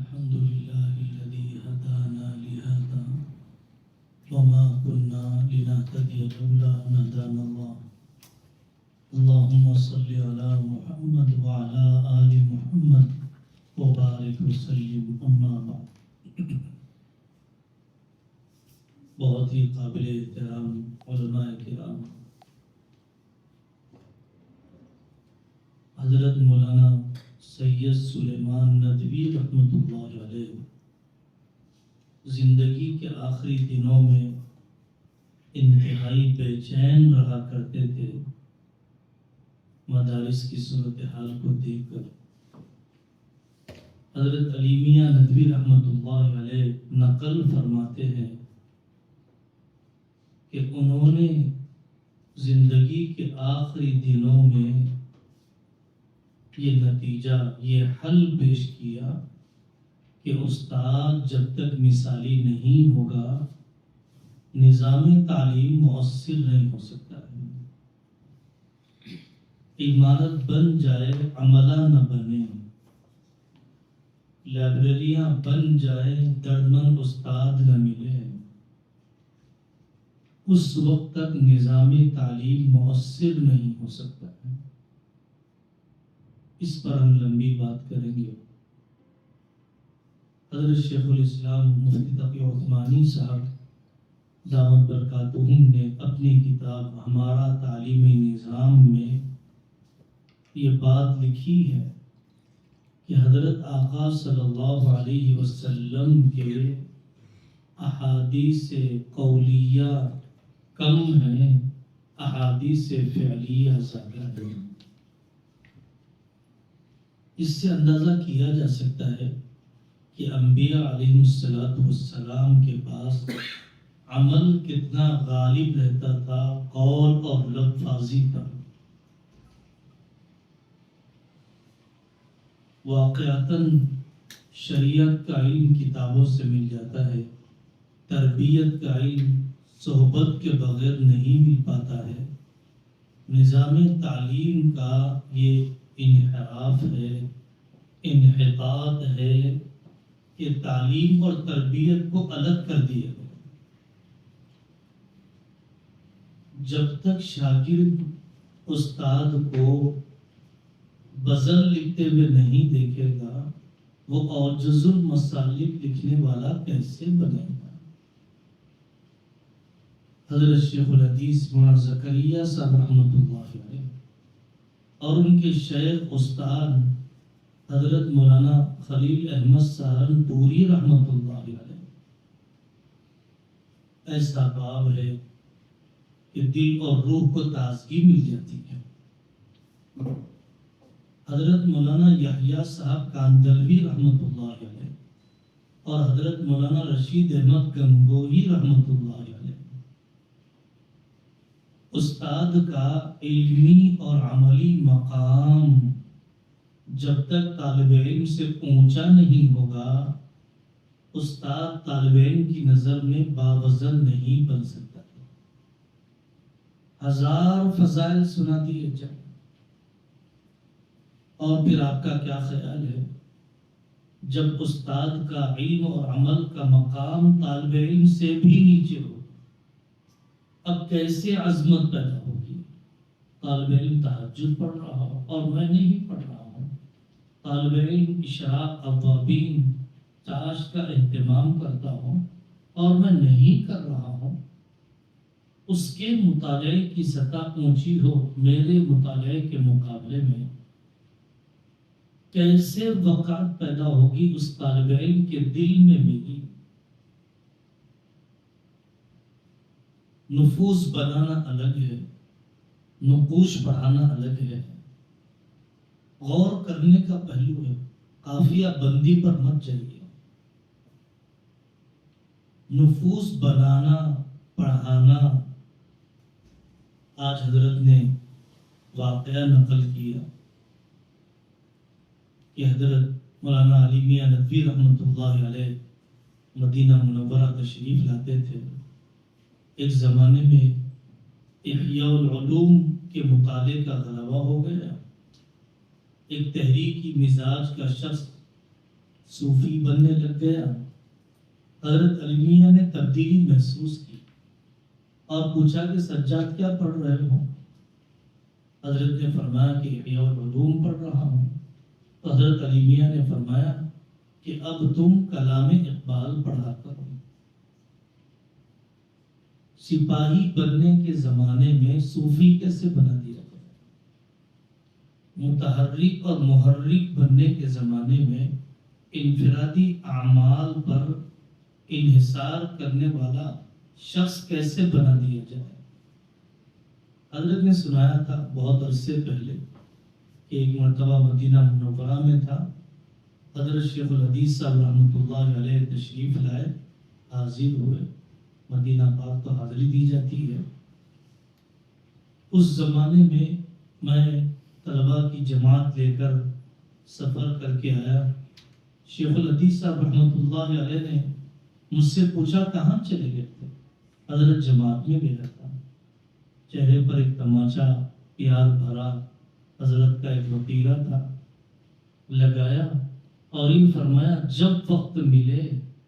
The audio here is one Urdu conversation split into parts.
الحمد لله الذي هدانا لهذا وما كنا لنهتدي لولا أن هدانا الله. اللهم صل على محمد وعلى آل محمد وبارك وسلم. أما بعد. بہت ہی قابل احترام علماء کرام حضرت مولانا سید سلیمان ندوی رحمۃ اللہ علیہ زندگی کے آخری دنوں میں انتہائی بے چین رہا کرتے تھے. مدارس کی صورتحال کو دیکھ کر حضرت علی میاں ندوی رحمۃ اللہ علیہ نقل فرماتے ہیں کہ انہوں نے زندگی کے آخری دنوں میں یہ نتیجہ، یہ حل پیش کیا کہ استاد جب تک مثالی نہیں ہوگا نظام تعلیم مؤثر نہیں ہو سکتا ہے. عمارت بن جائے عملہ نہ بنے، لائبریریاں بن جائے دردمند استاد نہ ملے، اس وقت تک نظام تعلیم مؤثر نہیں ہو سکتا ہے. اس پر ہم لمبی بات کریں گے. حضرت شیخ الاسلام مفتی تقی عثمانی صاحب دامت برکاتہم نے اپنی کتاب ہمارا تعلیمی نظام میں یہ بات لکھی ہے کہ حضرت آقا صلی اللہ علیہ وسلم کے احادیث قولیہ کم ہیں، احادیث فعلیہ زیادہ ہیں. اس سے اندازہ کیا جا سکتا ہے کہ انبیاء علیہ السلام کے پاس عمل کتنا غالب رہتا تھا قول اور لفظی پر. واقعتاً شریعت کا علم کتابوں سے مل جاتا ہے، تربیت کا علم صحبت کے بغیر نہیں مل پاتا ہے. نظام تعلیم کا یہ انحراف ہے، انحطاط ہے کہ تعلیم اور تربیت کو الگ کر دیا گیا. جب تک شاگرد استاد کو غزل لکھتے ہوئے نہیں دیکھے گا وہ اوجز المسالک لکھنے والا کیسے بنے گا؟ حضرت شیخ الحدیث مولانا زکریا صاحب رحمۃ اللہ علیہ اور ان کے شیخ استاد حضرت مولانا خلیل احمد سہارنپوری رحمۃ اللہ علیہ ایسا باب ہے کہ دل اور روح کو تازگی مل جاتی ہے. حضرت مولانا یحییٰ صاحب کاندلوی رحمۃ اللہ علیہ اور حضرت مولانا رشید احمد گنگوہی رحمۃ اللہ علیہ استاد کا علمی اور عملی مقام جب تک طالب علم سے اونچا نہیں ہوگا استاد طالب علم کی نظر میں باوزن نہیں بن سکتا. ہزار فضائل سنا دیے جائیں اور پھر آپ کا کیا خیال ہے جب استاد کا علم اور عمل کا مقام طالب علم سے بھی نیچے ہو اب کیسے عظمت پیدا ہوگی؟ طالب علم تہجد پڑھ رہا ہو اور میں نہیں پڑھ رہا ہوں، طالب علم اشراق اوابین چاشت کا اہتمام کرتا ہوں اور میں نہیں کر رہا ہوں. اس کے مطالعے کی سطح اونچی ہو میرے مطالعے کے مقابلے میں، کیسے وقعت پیدا ہوگی اس طالب علم کے دل میں میری؟ نفوذ بنانا الگ ہے، نقوش بڑھانا الگ ہے. غور کرنے کا پہلو ہے، قافیہ بندی پر مت جائیے. نفوذ بنانا پڑھانا. آج حضرت نے واقعہ نقل کیا کہ حضرت مولانا علی میاں ندوی رحمۃ اللہ علیہ مدینہ منورہ تشریف لاتے تھے. ایک زمانے میں احیاء العلوم کے مطالعے کا غلبہ ہو گیا. ایک تحریکی مزاج کا شخص صوفی بننے لگ گیا. حضرت علی میاں نے تبدیلی محسوس کی اور پوچھا کہ سجاد کیا پڑھ رہے ہو؟ حضرت نے فرمایا کہ احیاء العلوم پڑھ رہا ہوں. تو حضرت علی میاں نے فرمایا کہ اب تم کلام اقبال پڑھا کرو. سپاہی بننے کے زمانے میں صوفی کیسے بنا دیا گیا؟ متحرک اور محرک بننے کے زمانے میں انفرادی اعمال پر انحصار کرنے والا شخص کیسے بنا دیا جائے؟ حضرت نے سنایا تھا بہت عرصے پہلے کہ ایک مرتبہ مدینہ منورہ میں تھا. حضرت شیخ الحدیث صاحب رحمۃ اللہ علیہ تشریف لائے، حاضر ہوئے. مدینہ پاک تو حاضری دی جاتی ہے. اس زمانے میں طلباء کی جماعت لے کر سفر کر کے آیا. شیخ الحدیث صاحب رحمۃ اللہ علیہ نے مجھ سے پوچھا کہاں چلے گئے تھے؟ حضرت جماعت میں گیا تھا. چہرے پر ایک تماچا پیار بھرا حضرت کا ایک وطیرہ تھا، لگایا اور یہ فرمایا جب وقت ملے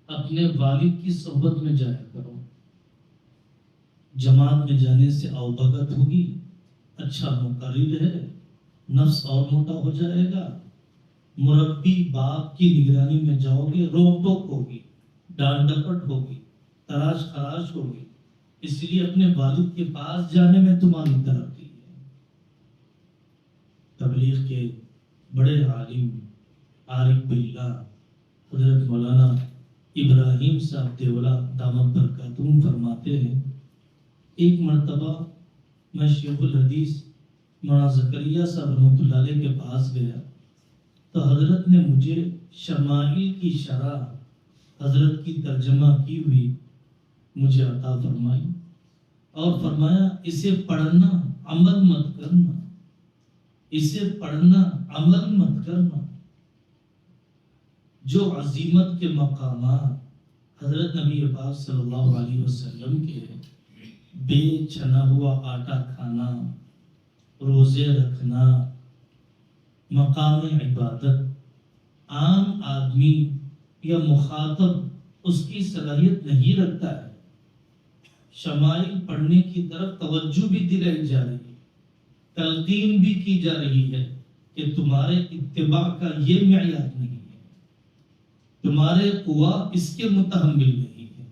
اپنے والد کی صحبت میں جایا کرو. جماعت میں جانے سے اوبگت ہوگی، اچھا مقرر ہے، نفس اور موٹا ہو جائے گا. مربی باپ کی نگرانی میں جاؤ گے، روک ٹوک ہوگی، ڈانٹ ڈپٹ ہوگی، تراش خراش ہوگی. اس لیے اپنے والد کے پاس جانے میں تمہاری ترقی ہے. تبلیغ کے بڑے عالم عارف باللہ حضرت مولانا ابراہیم صاحب دیولا دامت برکاتہم فرماتے ہیں ایک مرتبہ میں شیخ الحدیث مولانا زکریا صاحب رحمۃ اللہ علیہ کے پاس گیا تو حضرت نے مجھے شمائل کی شرح حضرت کی ترجمہ کی ہوئی مجھے عطا فرمائی اور فرمایا اسے پڑھنا عمل مت کرنا، اسے پڑھنا عمل مت کرنا. جو عظیمت کے مقامات حضرت نبی پاک صلی اللہ علیہ وسلم کے بے چھنا ہوا آٹا کھانا، روزے رکھنا، مقام عبادت، عام آدمی یا مخاطب اس کی صلاحیت نہیں رکھتا ہے. شمائل پڑھنے کی طرف توجہ بھی دلائی جا رہی ہے، تلقین بھی کی جا رہی ہے کہ تمہارے اتباع کا یہ معیار نہیں ہے، تمہارے قوا اس کے متحمل نہیں ہے.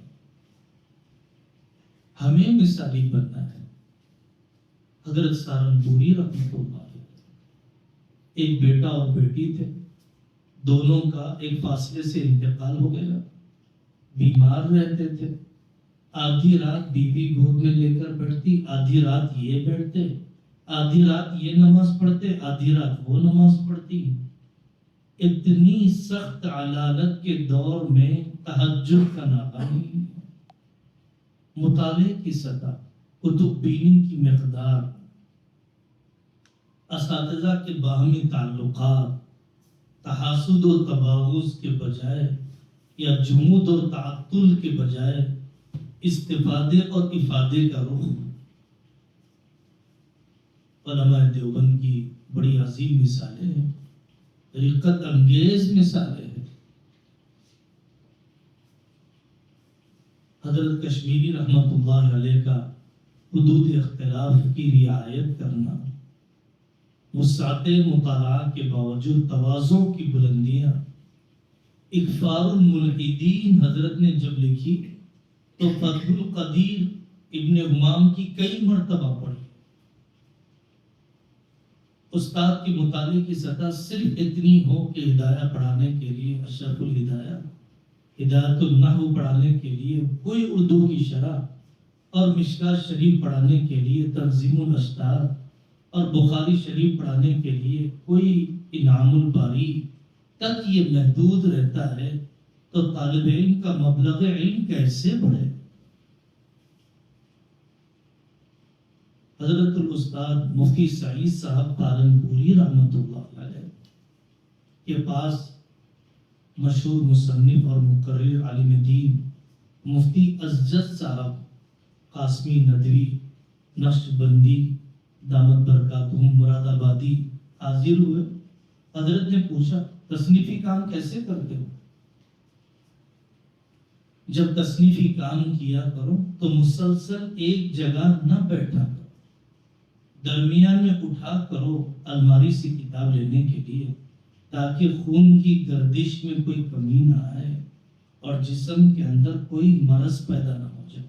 ہمیں مثالی بننا ہے. حضرت سہارنپوری رحمۃ اللہ علیہ ایک بیٹا اور بیٹی تھے، دونوں کا ایک فاصلے سے انتقال ہو گیا. بیمار رہتے تھے، آدھی رات بیوی گود میں لے کر بیٹھتی، آدھی رات یہ بیٹھتے، آدھی رات یہ نماز پڑھتے، آدھی رات وہ نماز پڑھتی. اتنی سخت علالت کے دور میں تہجد کا ناغہ نہیں. مطالعے کی سطح، کتب بینی کی مقدار، اساتذہ کے باہمی تعلقات، تحاسد و تباغض کے بجائے یا جمود اور تعطل کے بجائے استفادے اور افادے کا رخ. علماء دیوبند کی بڑی عظیم مثالیں ہیں، رقت انگیز مثالیں ہیں. حضرت کشمیری رحمۃ اللہ علیہ کا حدود اختلاف کی رعایت کرنا، وسعت مطالعہ کے باوجود تواضع کی بلندیاں. اکفار الملحدین حضرت نے جب لکھی تو فتح القدیر ابن حمام کی کئی مرتبہ پڑھی. استاد کے مطالعے کی سطح صرف اتنی ہو کہ ہدایہ پڑھانے کے لیے اشرف الہدایہ، ہدایت النحو پڑھانے کے لیے کوئی اردو کی شرح اور مشکات شریف پڑھانے کے لیے تنظیم الاشتار اور بخاری شریف پڑھانے کے لیے کوئی انعام الباری تک یہ محدود رہتا ہے تو طالب علم کا مبلغ علم کیسے بڑھے؟ حضرت الاستاد مفتی سعید صاحب سہارنپوری رحمۃ اللہ علیہ کے پاس مشہور مصنف اور مقرر عالم دین مفتی ازجد صاحب قاسمی ندوی نقشبندی دامت برکاتہم مراد آبادی حاضر ہوئے. حضرت نے پوچھا تصنیفی کام کیسے کرتے ہو؟ جب تصنیفی کام کیا کرو تو مسلسل ایک جگہ نہ بیٹھا کرو، درمیان میں اٹھا کرو الماری سے کتاب لینے کے لیے، تاکہ خون کی گردش میں کوئی کمی نہ آئے اور جسم کے اندر کوئی مرض پیدا نہ ہو جائے۔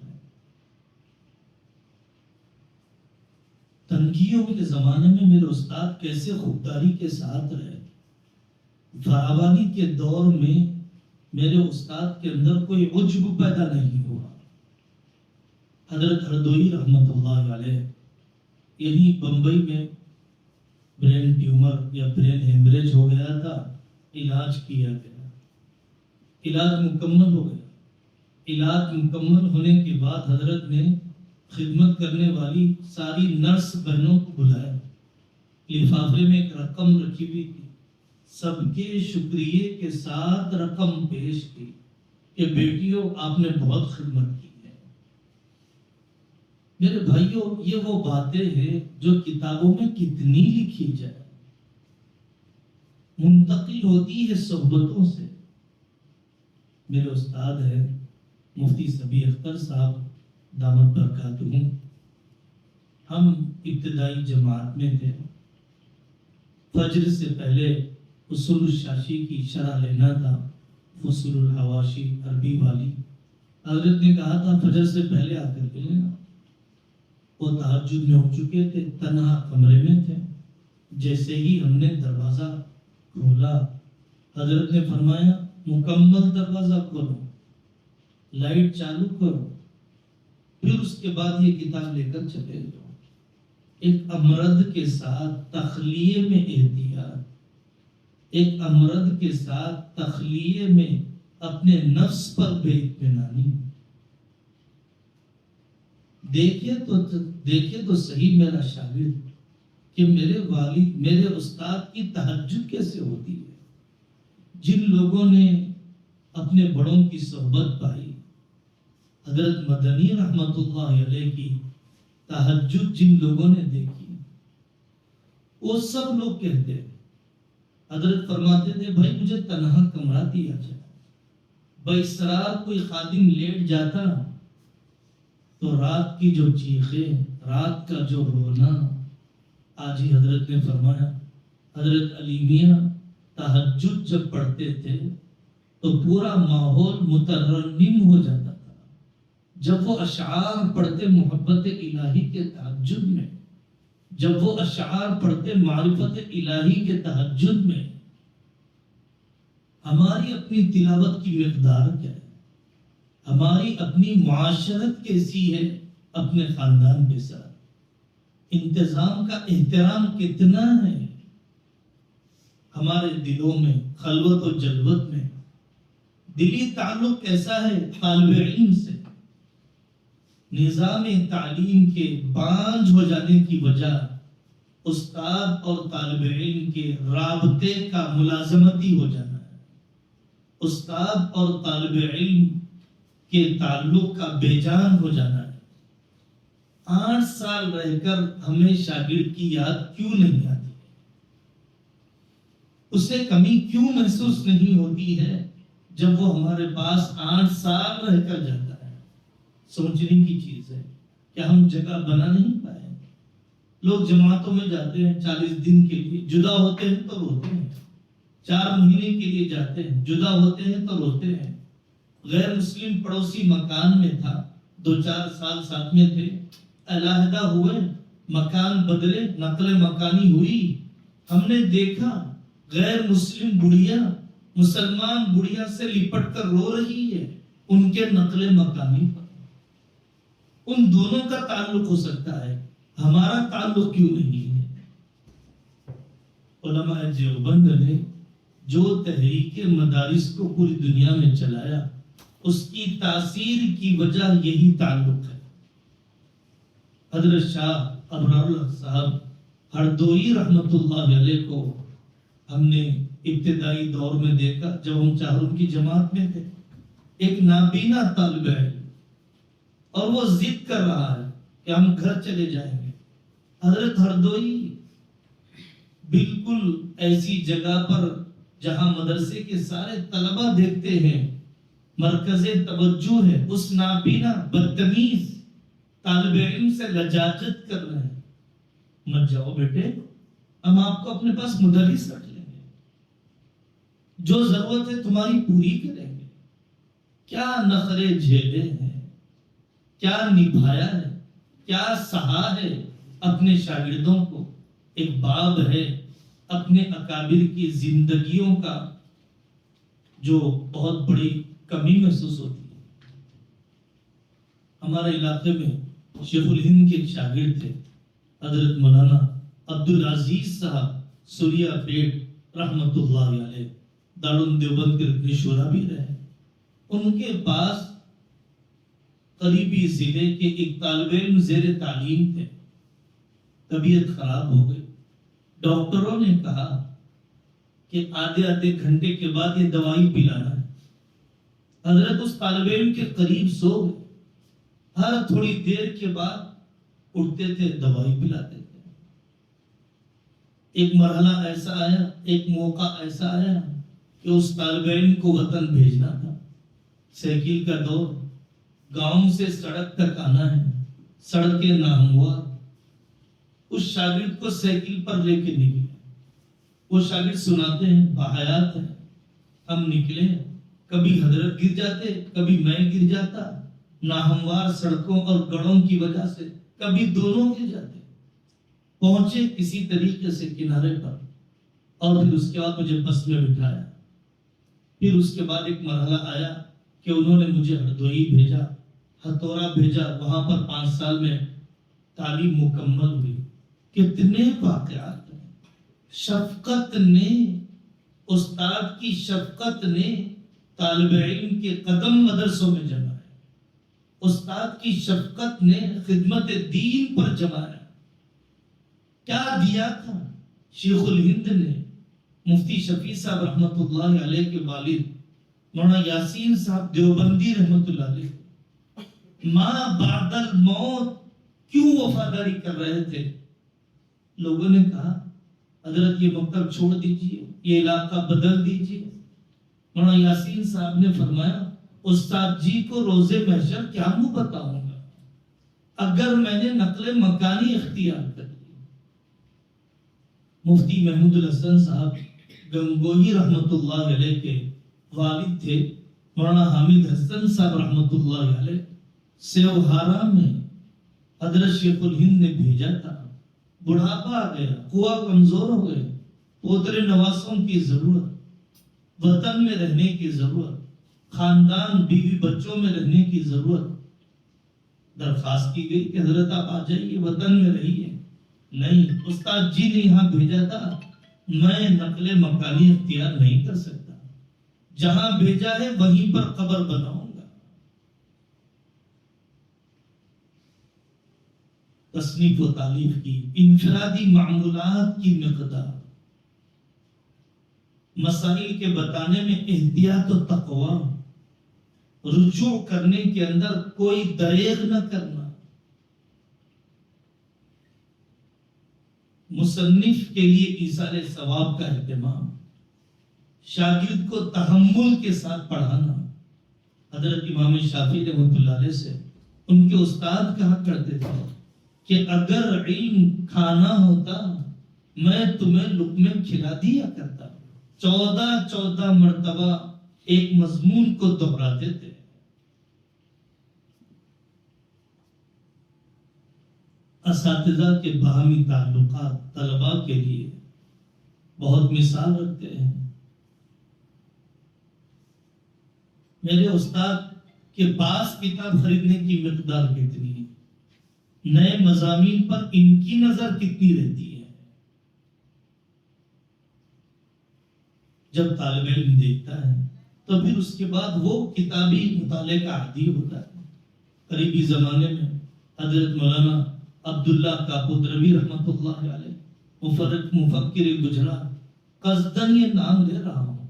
تنکیوں کے زمانے میں میرے استاد کیسے خودداری کے ساتھ رہے۔ فراوانی کے دور میں میرے استاد کے اندر کوئی عجب پیدا نہیں ہوا۔ حضرت ہردوئی رحمت اللہ علیہ یہی بمبئی میں برین ٹیومر یا برین ہیمریج ہو گیا تھا، علاج کیا گیا، علاج مکمل ہو گیا۔ علاج مکمل ہونے کے بعد حضرت نے خدمت کرنے والی ساری نرس بہنوں کو بلایا، لفافے میں ایک رقم رکھی ہوئی تھی، سب کے شکریہ کے ساتھ رقم پیش کی کہ بیٹیوں آپ نے بہت خدمت کی ہے۔ میرے بھائیوں، یہ وہ باتیں ہیں جو کتابوں میں کتنی لکھی جائے، منتقل ہوتی ہے صحبتوں سے۔ میرے استاد ہیں مفتی سبی اختر صاحب دامت برکاتہم، ہم ابتدائی جماعت میں تھے، فجر سے پہلے اصول الشاشی کی شرح لینا تھا، فصول الحواشی عربی والی۔ حضرت نے کہا تھا فجر سے پہلے آ کر کے لینا۔ وہ تہجد میں اٹھ چکے تھے، تنہا کمرے میں تھے، جیسے ہی ہم نے دروازہ کھولا حضرت نے فرمایا مکمل دروازہ کھولو، لائٹ چالو کرو، پھر اس کے بعد یہ کتاب لے کر چلے جاؤ۔ ایک امرد کے ساتھ تخلیے میں احتیاط، ایک امرد کے ساتھ تخلیے میں اپنے نفس پر بے اطمینانی۔ دیکھیے تو صحیح میرا شاگرد کہ میرے والد، میرے استاد کی تہجد کیسے ہوتی ہے۔ جن لوگوں نے اپنے بڑوں کی صحبت پائی، حضرت مدنی رحمت اللہ علیہ کی تہجد جن لوگوں نے دیکھی، وہ سب لوگ کہتے ہیں، حضرت فرماتے تھے بھائی مجھے تنہا کمرہ دیا جائے، باسرار کوئی خادم لیٹ جاتا تو رات کی جو چیخیں، رات کا جو رونا، آج ہی حضرت نے فرمایا، حضرت علی میاں تہجد جب پڑھتے تھے تو پورا ماحول مترنم ہو جاتا تھا۔ جب وہ اشعار پڑھتے محبت الہی کے تہجد میں، جب وہ اشعار پڑھتے معرفت الہی کے تہجد میں، ہماری اپنی تلاوت کی مقدار کیا ہے، ہماری اپنی معاشرت کیسی ہے اپنے خاندان کے ساتھ، انتظام کا احترام کتنا ہے ہمارے دلوں میں، خلوت و جلوت میں، دلی تعلق کیسا ہے طالب علم سے۔ نظام تعلیم کے بانجھ ہو جانے کی وجہ استاد اور طالب علم کے رابطے کا ملازمتی ہو جانا ہے، استاد اور طالب علم کے تعلق کا بے جان ہو جانا ہے۔ 8 سال رہ کر ہمیں شاگرد کی یاد کیوں نہیں آتی، اسے کمی کیوں محسوس نہیں ہوتی ہے جب وہ ہمارے پاس 8 سال رہ کر جاتا ہے۔ سوچنے کی چیز ہے کہ ہم جگہ بنا نہیں پائے۔ لوگ جماعتوں میں جاتے ہیں 40 دن کے لیے، جدا ہوتے ہیں تو روتے ہیں، 4 مہینے کے لیے جاتے ہیں، جدا ہوتے ہیں تو روتے ہیں۔ غیر مسلم پڑوسی مکان میں تھا، 2-4 سال ساتھ میں تھے، علیحدہ ہوئے، مکان بدلے، نقل مکانی ہوئی، ہم نے دیکھا غیر مسلم بڑھیا مسلمان بڑھیا سے لپٹ کر رو رہی ہے ان کے نقل مکانی پر۔ ان دونوں کا تعلق ہو سکتا ہے، ہمارا تعلق کیوں نہیں ہے؟ علماء دیوبند نے جو تحریک مدارس کو پوری دنیا میں چلایا، اس کی تاثیر کی وجہ یہی تعلق ہے۔ حضرت شاہ ابرار اللہ صاحب ہردوئی رحمت اللہ علیہ کو ہم نے ابتدائی دور میں دیکھا جب ہم چاروں کی جماعت میں تھے، ایک نابینا طالب علم، اور وہ ضد کر رہا ہے کہ ہم گھر چلے جائیں گے۔ حضرت ہردوئی بالکل ایسی جگہ پر جہاں مدرسے کے سارے طلبہ دیکھتے ہیں مرکز توجہ ہے، اس نابینا بدتمیز طالب علم سے لجاجت کر رہے ہیں۔ مت جاؤ بیٹے، ہم آپ کو اپنے پاس مدرس رکھ لیں گے، جو ضرورت ہے تمہاری پوری کریں گے۔ کیا نخرے جھیلے ہیں، کیا نبھایا ہے، کیا سہا ہے اپنے شاگردوں کو۔ ایک باب ہے اپنے اکابر کی زندگیوں کا جو بہت بڑی کمی محسوس ہوتی ہے۔ ہمارے علاقے میں شیخ الہند کے ایک شاگرد تھے، حضرت مولانا عبدالعزیز صاحب سوریہ پیٹ رحمت اللہ علیہ، دارالعلوم دیوبند کے رکن شورا بھی رہے۔ ان کے پاس قریبی ضلع کے ایک طالب علم زیر تعلیم تھے، طبیعت خراب ہو گئی۔ ڈاکٹروں نے کہا کہ آدھے گھنٹے کے بعد یہ دوائی پلانا ہے۔ حضرت اس طالب علم کے قریب سو گئے، ہر تھوڑی دیر کے بعد اٹھتے تھے، دوائی پلاتے تھے۔ ایک مرحلہ ایسا آیا، ایک موقع ایسا آیا کہ اس طالب علم کو وطن بھیجنا تھا۔ سائیکل کا دور، گاؤں سے سڑک تک آنا ہے، سڑکیں ناہموار۔ اس شاگرد کو سائیکل پر لے کے نکلے۔ وہ شاگرد سناتے ہیں، باحیات ہیں، ہم نکلے، کبھی حضرت گر جاتے، کبھی میں گر جاتا، ناہموار سڑکوں اور گڑھوں کی وجہ سے کبھی دونوں گر جاتے۔ پہنچے کسی طریقے سے کنارے پر، اور پھر اس کے بعد مجھے بس میں بٹھایا۔ پھر اس کے بعد ایک مرحلہ آیا کہ انہوں نے مجھے ہردوئی بھیجا، ہتھورا بھیجا، وہاں پر 5 سال میں تعلیم مکمل ہوئی۔ کتنے واقعات ہیں۔ شفقت نے، استاد کی شفقت نے طالب علم کے قدم مدرسوں میں جمائے، استاد کی شفقت نے خدمت دین پر جمایا۔ کیا دیا تھا شیخ الہند نے؟ مفتی شفیع صاحب رحمت اللہ علیہ کے والد مولانا یاسین صاحب دیوبندی رحمت اللہ علیہ ماں بعد الموت کیوں وفاداری کر رہے تھے؟ لوگوں نے کہا حضرت یہ مکتب چھوڑ دیجئے، یہ علاقہ بدل دیجئے۔ مولانا یاسین صاحب نے فرمایا استاد جی کو روز محشر کیا منہ بتاؤں گا اگر میں نے نقل مکانی اختیار کر لی۔ مفتی محمود الحسن صاحب گنگوہی رحمت اللہ علیہ کے والد تھے، مولانا حامد حسن صاحب رحمت اللہ علیہ سیوہارا میں حضرت شیخ الہند نے بھیجا تھا۔ بڑھاپا آ گیا، قوا کمزور ہو گئے، پوترے نواسوں کی ضرورت، وطن میں رہنے کی ضرورت، خاندان بیوی بچوں میں رہنے کی ضرورت۔ درخواست کی گئی کہ حضرت آپ آ جائیے، وطن میں رہیے۔ نہیں، استاد جی نے یہاں بھیجا تھا، میں نقل مکانی اختیار نہیں کر سکتا، جہاں بھیجا ہے وہیں پر قبر بناؤں گا۔ تصنیف و تالیف کی انفرادی معمولات کی مقدار، مسائل کے بتانے میں احتیاط و تقوی، رجوع کرنے کے اندر کوئی دریغ نہ کرنا۔ مصنف کے لیے ایصال ثواب کا اہتمام، شاگرد کو تحمل کے ساتھ پڑھانا۔ حضرت امام شافعی رحمۃ اللہ علیہ سے ان کے استاد کہا کرتے تھے کہ اگر علم کھانا ہوتا میں تمہیں لقمے کھلا دیا کرتا۔ 14 مرتبہ ایک مضمون کو دہراتے تھے۔ اساتذہ کے باہمی تعلقات طلباء کے لیے بہت مثال رکھتے ہیں۔ میرے استاد کے پاس کتاب خریدنے کی مقدار کتنی ہے، نئے مضامین پر ان کی نظر کتنی رہتی ہے۔ جب طالب علم دیکھتا ہے تو پھر اس کے بعد وہ کتابی مطالعے کا عادی ہوتا ہے۔ قریبی زمانے میں حضرت مولانا عبداللہ کاپودروی رحمت اللہ علیہ مفکر گجرات، قصدن یہ نام لے رہا ہوں،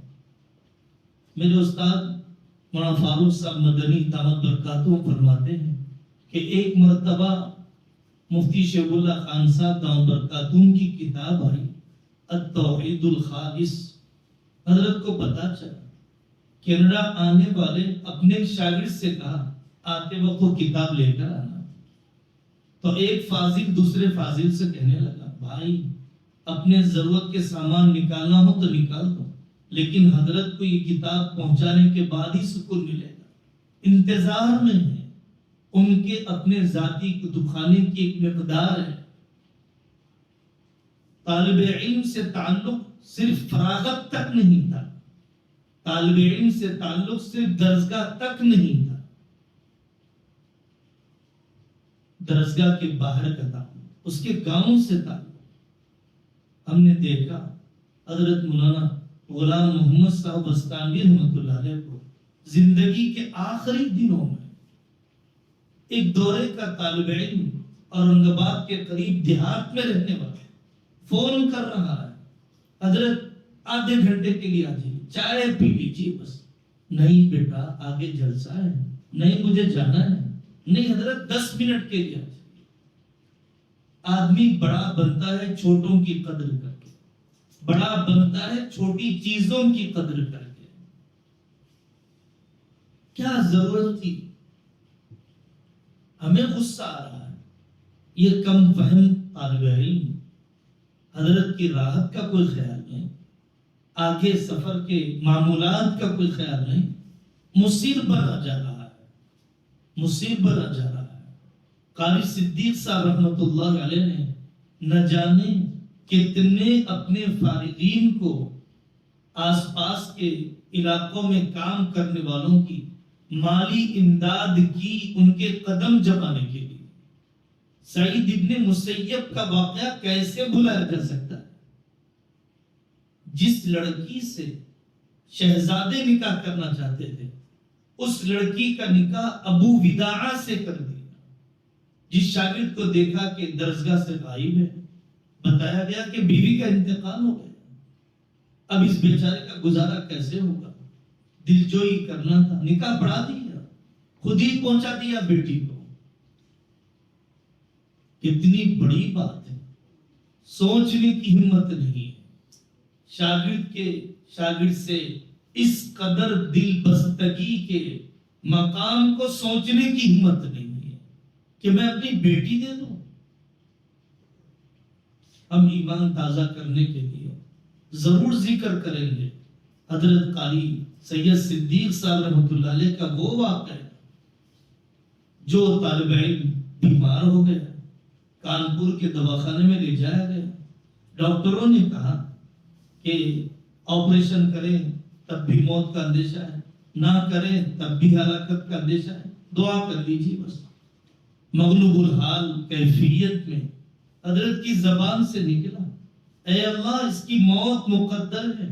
میرے استاد مولانا فاروق صاحب مدنی دامت برکاتہ فرماتے ہیں کہ ایک مرتبہ مفتی شیخ اللہ خان صاحب دامت برکاتہ کی کتاب آئی التوحید الخالص۔ حضرت کو پتا چلا کینیڈا آنے والے اپنے شاگرد سے کہا آتے وقت وہ کتاب لے کر آنا. تو ایک فاضل دوسرے فاضل سے کہنے لگا بھائی اپنے ضرورت کے سامان نکالنا ہو تو نکال دو، لیکن حضرت کو یہ کتاب پہنچانے کے بعد ہی سکون ملے گا. انتظار میں ہے، ان کے اپنے ذاتی کتب خانے کی ایک مقدار ہے. طالب علم سے تعلق صرف فراغت تک نہیں تھا، طالب علم سے تعلق صرف درسگاہ تک نہیں تھا، درسگاہ کے باہر کا تعلق، اس کے گاؤں سے تعلق. ہم نے دیکھا حضرت مولانا غلام محمد صاحب بستانوی رحمۃ اللہ علیہ کو زندگی کے آخری دنوں میں ایک دورے کا طالب علم اورنگ آباد کے قریب دیہات میں رہنے والا فون کر رہا ہے، حضرت آدھے گھنٹے کے لیے آ جائیے، چائے پی لیجیے بس. نہیں بیٹا آگے جلسہ ہے، نہیں مجھے جانا ہے. نہیں حضرت 10 منٹ کے لیے آ جائیے. آدمی بڑا بنتا ہے چھوٹوں کی قدر کر کے، بڑا بنتا ہے چھوٹی چیزوں کی قدر کر کے. کیا ضرورت تھی؟ ہمیں غصہ آ رہا ہے، یہ کم فہم طالب علم حضرت کی راحت کا کوئی خیال نہیں، آگے سفر کے معمولات کا کوئی خیال نہیں، مصیر بنا جا رہا ہے، مصیر بنا جا رہا ہے. قاری صدیق صاحب رحمۃ اللہ علیہ نے نہ جانے کتنے اپنے فارغین کو آس پاس کے علاقوں میں کام کرنے والوں کی مالی امداد کی ان کے قدم جمانے کے لیے. سعید ابن مسیب کا واقعہ کیسے بھلایا جا سکتا ہے؟ جس لڑکی سے شہزادے نکاح کرنا چاہتے تھے اس لڑکی کا نکاح ابو وداعہ سے کر دیا. جس شاگرد کو دیکھا کہ درسگاہ سے غائب ہے، بتایا گیا کہ بیوی کا انتقال ہو گیا، اب اس بیچارے کا گزارا کیسے ہوگا؟ دلجوئی کرنا تھا، نکاح پڑھا دیا، خود ہی پہنچا دیا بیٹی کو. کتنی بڑی بات ہے، سوچنے کی ہمت نہیں ہے. شاگرد سے اس قدر دل بستگی کے مقام کو سوچنے کی ہمت نہیں ہے کہ میں اپنی بیٹی دے دوں. ہم ایمان تازہ کرنے کے لیے ضرور ذکر کریں گے حضرت قاری سید صدیق صاحب رحمۃ اللہ علیہ کا وہ واقعہ جو طالب علم بیمار ہو گیا، کانپور کے دواخانے میں لے جایا گیا. ڈاکٹروں نے کہا کہ آپریشن کریں تب بھی موت کا اندیشہ ہے، نہ کریں تب بھی ہلاکت کا اندیشہ ہے، دعا کر لیجیے بس. مغلوب الحال کیفیت میں حضرت کی زبان سے نکلا اے اللہ اس کی موت مقدر ہے،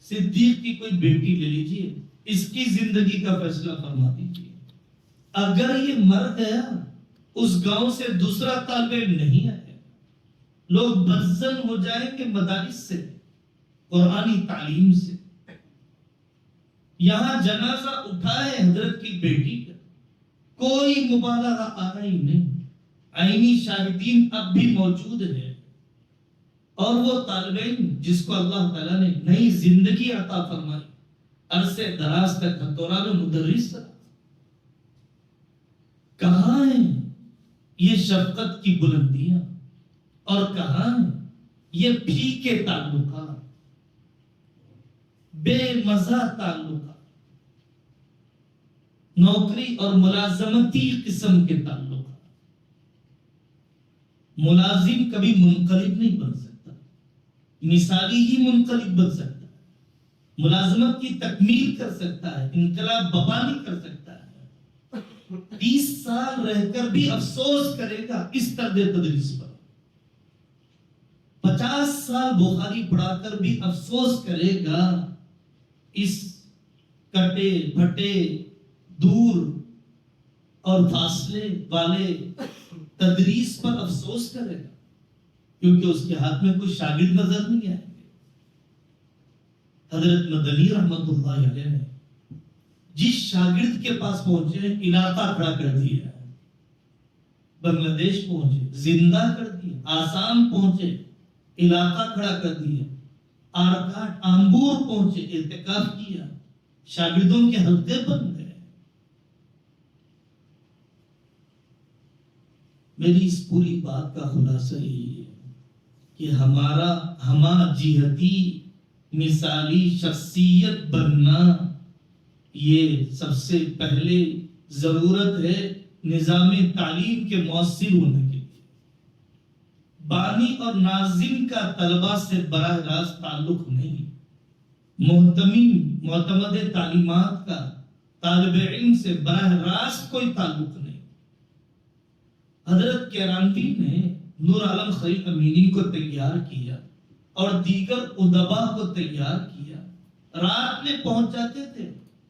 صدیق کی کوئی بیٹی لے لیجیے، اس کی زندگی کا فیصلہ فرما دیجیے. اگر یہ مر گیا اس گاؤں سے دوسرا طالب علم نہیں آئے، لوگ بدزن ہو جائیں گے مدارس سے، قرآنی تعلیم سے. یہاں جنازہ اٹھائے حضرت کی بیٹی کا، کوئی مبالغہ آ رہی نہیں. عینی شاہدین اب بھی موجود ہے. اور وہ طالب علم جس کو اللہ تعالیٰ نے نئی زندگی عطا فرمائی، عرصے دراز تک ہتھوڑا میں مدرس رہا. کہاں ہیں یہ شفقت کی بلندیاں، اور کہاں ہیں یہ پھیکے تعلقات، بے مزہ تعلقات، نوکری اور ملازمتی قسم کے تعلقات. ملازم کبھی منقلب نہیں بن سکتا، مثالی ہی منقلب بن سکتا ہے. ملازمت کی تکمیل کر سکتا ہے، انقلاب بپا نہیں کر سکتا ہے. 30 سال رہ کر بھی افسوس کرے گا اس طرز تدریس پر. 50 سال بخاری پڑھا کر بھی افسوس کرے گا اس کٹے بھٹے دور اور فاصلے والے تدریس پر افسوس کرے گا، کیونکہ اس کے ہاتھ میں کوئی شاگرد نظر نہیں آئے گے. حضرت مدنی رحمت اللہ علیہ نے جس شاگرد کے پاس پہنچے علاقہ کھڑا کر دیا، بنگلہ دیش پہنچے زندہ کر دیا، آسام پہنچے علاقہ کھڑا کر دیا، آرکاٹ آمبور پہنچے اعتکاف کیا. شاگردوں کے حلقے بن گئے. میری اس پوری بات کا خلاصہ یہی ہے کہ ہما جہتی مثالی شخصیت بننا یہ سب سے پہلے ضرورت ہے نظام تعلیم کے مؤثر ہونے کے لیے. بانی اور ناظم کا طلبہ سے براہ راست تعلق نہیں، معتمد تعلیمات کا طالب علم سے براہ راست کوئی تعلق نہیں. حضرت کیرانوی نے نور عالم خلیل امینی کو تیار کیا اور دیگر ادبا کو تیار کیا. رات میں پہنچ جاتے تھے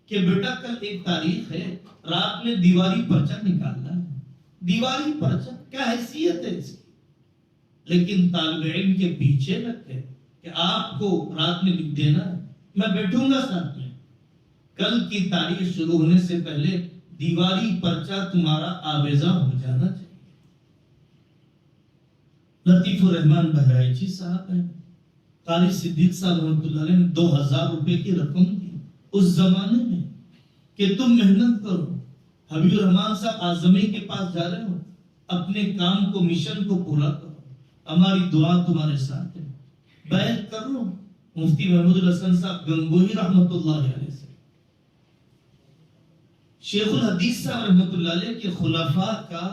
کہ بیٹا کل ایک تاریخ ہے، رات میں دیواری پرچہ نکالنا ہے. دیواری پرچہ کیا حیثیت ہے اس کی؟ لیکن طالب علم کے پیچھے لگ گئے کہ آپ کو رات میں لکھ دینا ہے، میں بیٹھوں گا ساتھ میں. کل کی تاریخ شروع ہونے سے پہلے دیواری پرچہ تمہارا آویزہ ہو جانا چاہیے. لطیف الرحمان بہرائچی صاحب ہیں، قاری صدیق صاحب رحمۃ اللہ علیہ نے 2000 روپے کی رقم دی اس زمانے میں کہ تم محنت کرو. حبیب الرحمان صاحب اعظمی کے پاس جا رہے ہو، اپنے کام کو مشن کو پورا کرو، ہماری دعا تمہارے ساتھ ہے، بیعت کر لو. مفتی محمود الحسن صاحب گنگوہی رحمۃ اللہ علیہ سے، شیخ الحدیث صاحب رحمۃ اللہ علیہ کے خلفاء کا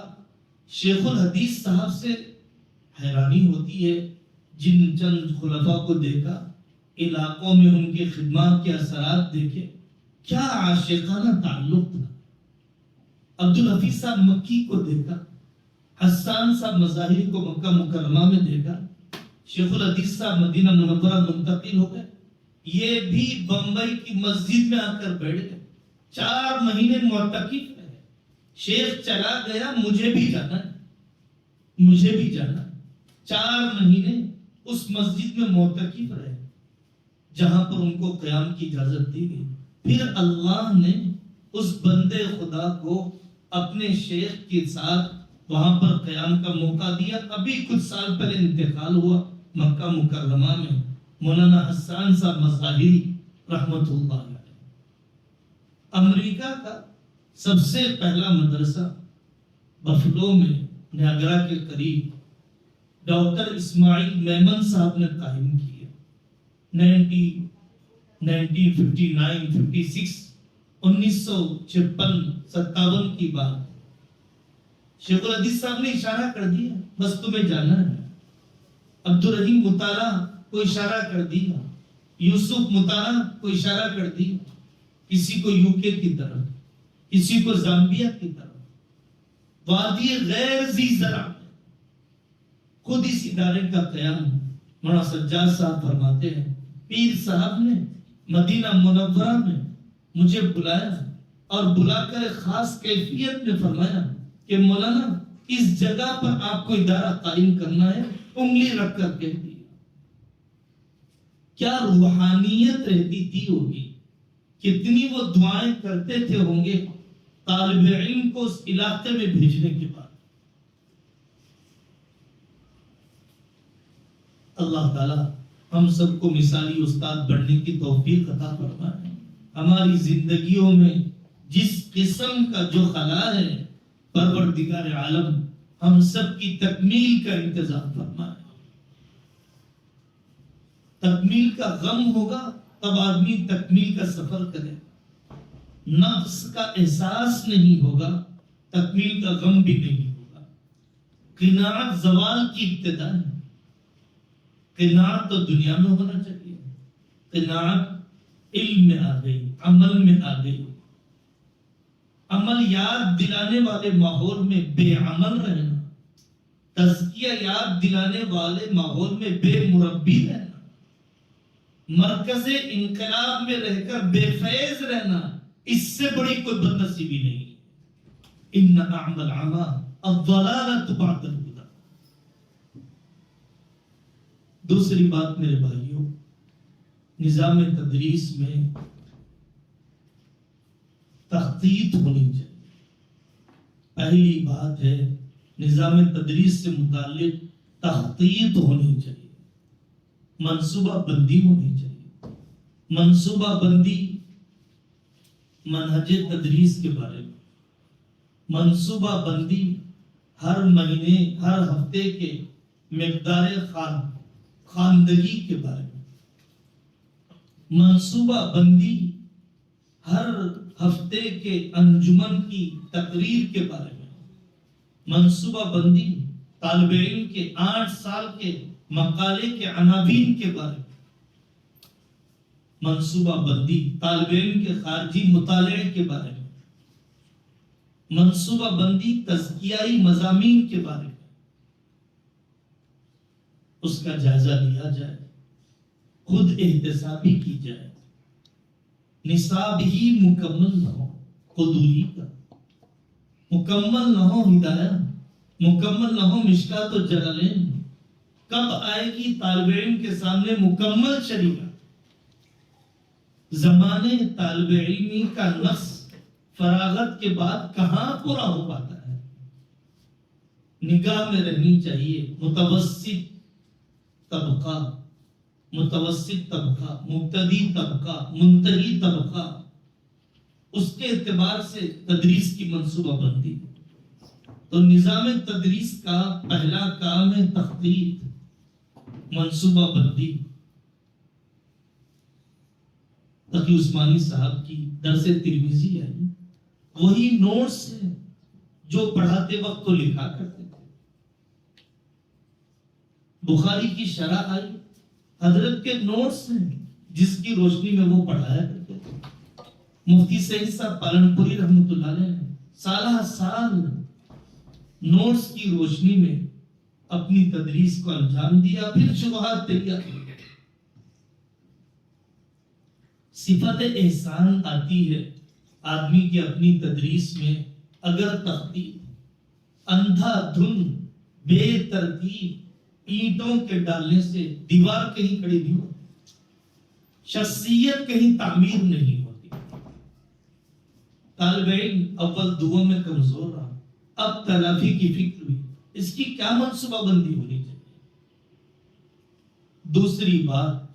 شیخ الحدیث صاحب سے حیرانی ہوتی ہے. جن چند خلفاء کو دیکھا، علاقوں میں ان کی خدمات کے اثرات دیکھے، کیا عاشقانہ تعلق تھا. عبدالحفیظ صاحب مکی کو دیکھا، حسان صاحب مظاہری کو مکہ مکرمہ میں دیکھا، شیخ الحدیث صاحب مدینہ منورہ منتقل ہو گئے. یہ بھی بمبئی کی مسجد میں آ کر بیٹھ گئے، 4 مہینے معتکف رہے. شیخ چلا گیا، مجھے بھی جانا ہے، مجھے بھی جانا ہے. 4 مہینے اس مسجد میں معتکف رہے جہاں پر ان کو قیام کی اجازت دی گئی. پھر اللہ نے اس بندے خدا کو اپنے شیخ کے ساتھ وہاں پر قیام کا موقع دیا. ابھی کچھ سال پہلے انتقال ہوا مکہ مکرمہ میں مولانا حسان صاحب مظاہری رحمت اللہ علیہ. امریکہ کا سب سے پہلا مدرسہ بفلو میں نیاگرا کے قریب ڈاکٹر اسماعیل میمن صاحب نے قائم کیا. 1956 کی بات. شیخ الحدیث صاحب نے اشارہ کر دیا بس تمہیں جانا ہے. عبدالرحیم مطالعہ کو اشارہ کر دیا، یوسف مطالعہ کو اشارہ کر دیا، کسی کو یوکے کی طرف، کسی کو زامبیا کی طرف. وادی غیر ذی زرع خود اس ادارے کا قیام مولانا سجاد صاحب فرماتے ہیں پیر صاحب نے مدینہ منورہ میں مجھے بلایا اور بلا کر خاص کیفیت میں فرمایا کہ مولانا اس جگہ پر آپ کو ادارہ قائم کرنا ہے. انگلی رکھ کر کہہ دیا. کیا روحانیت رہتی تھی ہوگی، کتنی وہ دعائیں کرتے تھے ہوں گے طالب علم کو اس علاقے میں بھیجنے کے بعد. اللہ تعالی ہم سب کو مثالی استاد بننے کی توفیق عطا فرمائے. ہماری زندگیوں میں جس قسم کا جو خلا ہے پروردگار عالم ہم سب کی تکمیل کا انتظام فرمائے. تکمیل کا غم ہوگا تب آدمی تکمیل کا سفر کرے. نفس کا احساس نہیں ہوگا تکمیل کا غم بھی نہیں ہوگا. قناعت زوال کی ابتدا ہے. قناعت تو دنیا میں ہونا چاہیے. قناعت علم میں آ گئی، عمل میں آ گئی. عمل یاد دلانے والے ماحول میں بے عمل رہنا، تزکیہ یاد دلانے والے ماحول میں بے مربی رہنا، مرکز انقلاب میں رہ کر بے فیض رہنا، اس سے بڑی کوئی بد نصیبی نہیں. ان اعمى العمى الضلالة بعد الهدى. دوسری بات میرے بھائیوں، نظام تدریس میں تخطیط ہونی چاہیے. پہلی بات ہے نظام تدریس سے متعلق تخطیط ہونی چاہیے، منصوبہ بندی ہونی چاہیے. منصوبہ بندی منہج تدریس کے بارے میں، منصوبہ بندی ہر مہینے ہر ہفتے کے مقدار خواندگی کے بارے میں، منصوبہ بندی ہر ہفتے کے انجمن کی تقریر کے بارے میں، منصوبہ بندی طالب علم کے 8 سال کے مقالے کے عناوین کے بارے میں، منصوبہ بندی طالب علم کے خارجی مطالعے کے بارے میں، منصوبہ بندی تزکیائی مضامین کے بارے میں، اس کا جائزہ لیا جائے، خود احتسابی کی جائے، نصاب ہی مکمل نہ ہو، خودولی کا مکمل نہ ہو، ہدایت مکمل نہ ہو، مشکات و جلالین کب آئے گی طالب علم کے سامنے مکمل شریعت؟ زمانے طالب علمی کا نقص فراغت کے بعد کہاں پورا ہو پاتا ہے؟ نگاہ میں رہنی چاہیے متوسط طبقہ، مبتدی طبقہ، منتہی طبقہ، اس کے اعتبار سے تدریس کی منصوبہ بندی۔ تو نظام تدریس کا پہلا کام ہے تخطیط، منصوبہ بندی۔ تقی عثمانی صاحب کی درس ترمذی ہے، وہی نوٹس ہیں جو پڑھاتے وقت تو لکھا کرتے تھے۔ بخاری کی شرح آئی، حضرت کے نوٹس ہیں جس کی روشنی میں وہ پڑھایا کرتے تھے۔ مفتی سعید صاحب پالنپوری رحمۃ اللہ علیہ نے سالہ سال نوٹس کی روشنی میں اپنی تدریس کو انجام دیا، پھر شبہات تیار کی۔ صفت احسان آتی ہے آدمی کی اپنی تدریس میں اگر تخطیط اندھا دھن بے ترتیب اینٹوں کے ڈالنے سے دیوار کہیں کھڑی نہیں ہوتی، شخصیت کہیں تعمیر نہیں ہوتی۔ طالب علم اول دعوں میں کمزور رہا، اب تلافی کی فکر ہوئی، اس کی کیا منصوبہ بندی ہونی چاہیے؟ دوسری بات،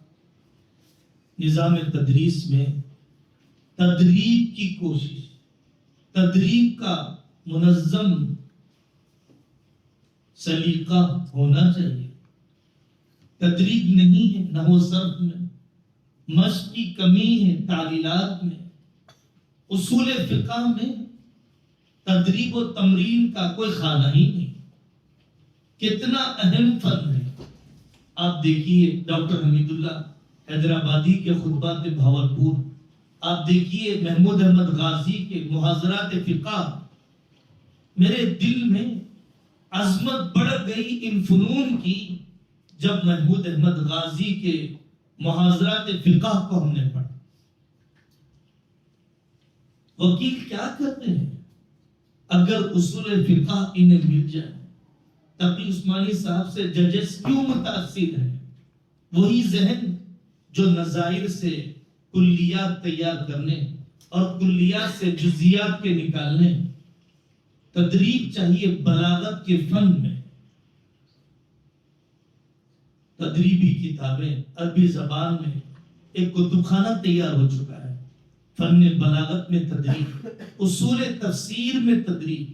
نظام تدریس میں تدریب کی کوشش، تدریب کا منظم سلیقہ ہونا چاہیے۔ تدریب نہیں ہے نحو صرف میں، مشق کی کمی ہے تعلیلات میں، اصول فقہ میں تدریب و تمرین کا کوئی خانہ ہی نہیں۔ کتنا اہم فن ہے۔ آپ دیکھیے ڈاکٹر حمید اللہ حیدرآبادی کے خطبات بھاولپور، آپ دیکھیے محمود احمد غازی کے محاضرات فقہ۔ میرے دل میں عظمت بڑھ گئی ان فنون کی جب محمود احمد غازی کے محاضرات فقہ کو ہم نے پڑھا۔ وکیل کیا کرتے ہیں؟ اگر اصول فقہ انہیں مل جائے، تقی عثمانی صاحب سے ججز کیوں متاثر ہیں؟ وہی ذہن جو نظائر سے کلیات تیار کرنے اور کلیات سے جزیات کے نکالنے۔ تدریب چاہیے بلاغت کے فن میں۔ تدریبی کتابیں عربی زبان میں ایک کتب خانہ تیار ہو چکا ہے۔ فن بلاغت میں تدریب، اصول تفسیر میں تدریب۔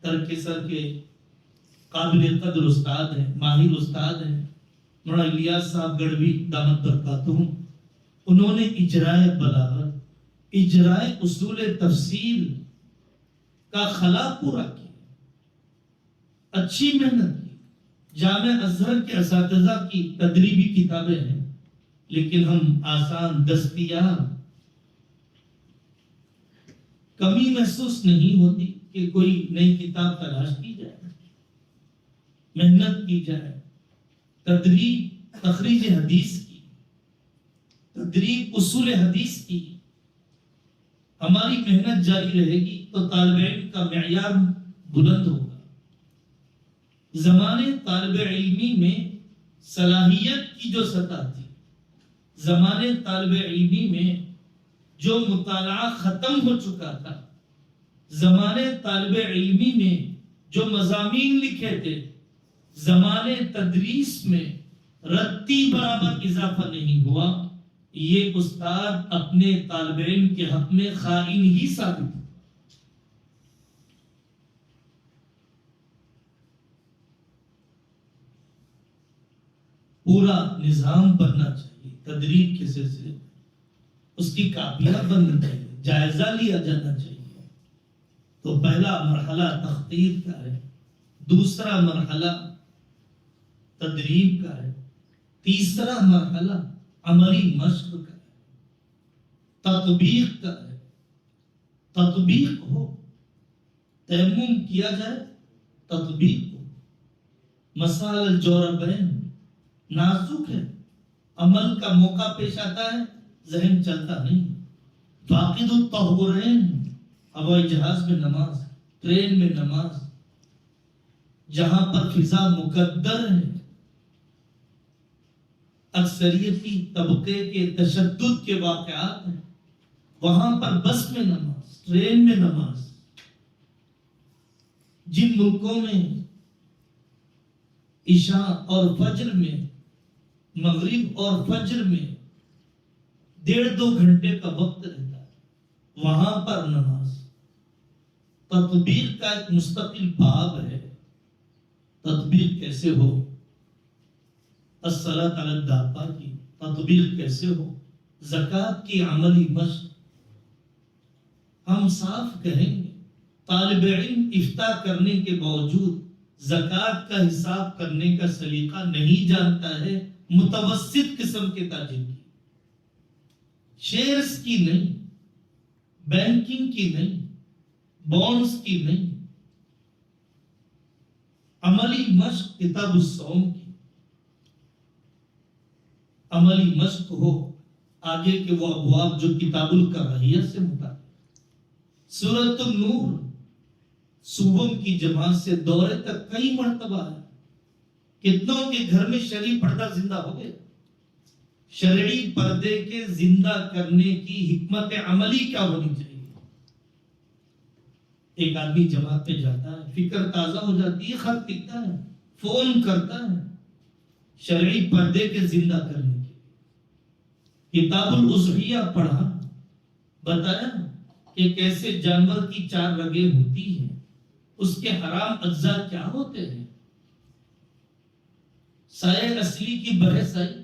ترکسر کے قابل قدر استاد ہیں، ماہر استاد ہیں مولانا الیاس صاحب گڑھوی دامت برکاتہم، انہوں نے اجرائے بلاغت، اجرائے اصول تفسیر کا خلا پورا کیا، اچھی محنت کی۔ جامع ازہر کے اساتذہ کی تدریبی کتابیں ہیں، لیکن ہم آسان دستیاب، کمی محسوس نہیں ہوتی کہ کوئی نئی کتاب تلاش کی جائے، محنت کی جائے۔ تدریب تخریج حدیث کی، تدریب اصول حدیث کی، ہماری محنت جاری رہے گی تو طالب علم کا معیار بلند ہوگا۔ زمانے طالب علمی میں صلاحیت کی جو سطح تھی، زمانے طالب علمی میں جو مطالعہ ختم ہو چکا تھا، زمانے طالب علمی میں جو مضامین لکھے تھے، زمانے تدریس میں رتی برابر اضافہ نہیں ہوا، یہ استاد اپنے طالب علم کے حق میں خائن ہی ثابت ہے۔ پورا نظام بننا چاہیے، تدریب کے سلسلے میں اس کی کاپیاں بننی چاہیے، جائزہ لیا جانا چاہیے۔ تو پہلا مرحلہ تخطیط کا ہے، دوسرا مرحلہ تدریب کا ہے، تیسرا مرحلہ عملی مشق کا ہے، تطبیق کا ہے۔ تطبیق ہو، تیمم کیا جائے، تطبیق ہو۔ مسائل الجوربین نازک ہے، عمل کا موقع پیش آتا ہے، ذہن چلتا نہیں۔ فاقد الطہورین، ہوائی جہاز میں نماز، ٹرین میں نماز، جہاں پر فضا مقدر ہے، اکثریتی طبقے کے تشدد کے واقعات ہیں، وہاں پر بس میں نماز، ٹرین میں نماز۔ جن ملکوں میں عشاء اور فجر میں، مغرب اور فجر میں 1.5-2 گھنٹے کا وقت رہتا ہے، وہاں پر نماز۔ تطبیق کا ایک مستقل باب ہے، تطبیق کیسے ہو، الصلاۃ علی الدابہ کی تطبیق کیسے ہو، زکوٰۃ کی عملی مشق۔ ہم صاف کہیں گے، طالب علم افتاء کرنے کے باوجود زکوٰۃ کا حساب کرنے کا سلیقہ نہیں جانتا ہے، متوسط قسم کے تاجر کی، شیئرز کی نہیں، بینکنگ کی نہیں، بونڈز کی نہیں۔ عملی مشق کتاب الصوم کی، عملی مشق ہو، آگے کے وہ ابواب جو کتاب الکراہیہ سے متعلق۔ سورۃ النور صبح کی جماعت سے دورے تک کئی مرتبہ ہے، کتنوں کے گھر میں شرعی پردہ زندہ ہو گئے؟ شرعی پردے کے زندہ کرنے کی حکمت عملی کیا ہونی چاہیے؟ ایک آدمی جماعت پہ جاتا ہے، فکر تازہ ہو جاتی ہے، خط لکھتا ہے، فون کرتا ہے، شرعی پردے کے زندہ کرنے کی کتاب الاضحیہ پڑھا، بتایا کہ کیسے جانور کی 4 رگیں ہوتی ہیں، اس کے حرام اجزاء کیا ہوتے ہیں، سائے اصلی کی بحث آئی،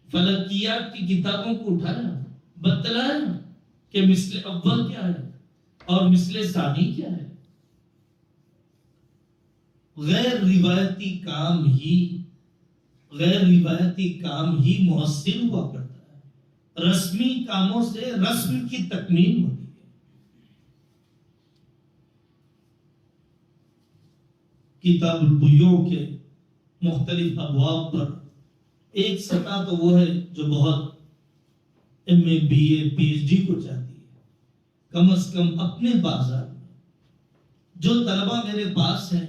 فلکیات کی کتابوں کو اٹھایا، بتلایا کہ مثل اول کیا ہے اور مثل ثانی کیا ہے۔ غیر روایتی کام ہی مؤثر ہوا کرتا ہے، رسمی کاموں سے رسم کی تکمیل ہوتی ہے۔ کتاب البیوع کے مختلف ابواب پر ایک سطح تو وہ ہے جو بہت MA BA PhD کو چاہتی ہے، کم از کم اپنے بازار میں جو طلبہ میرے پاس ہیں،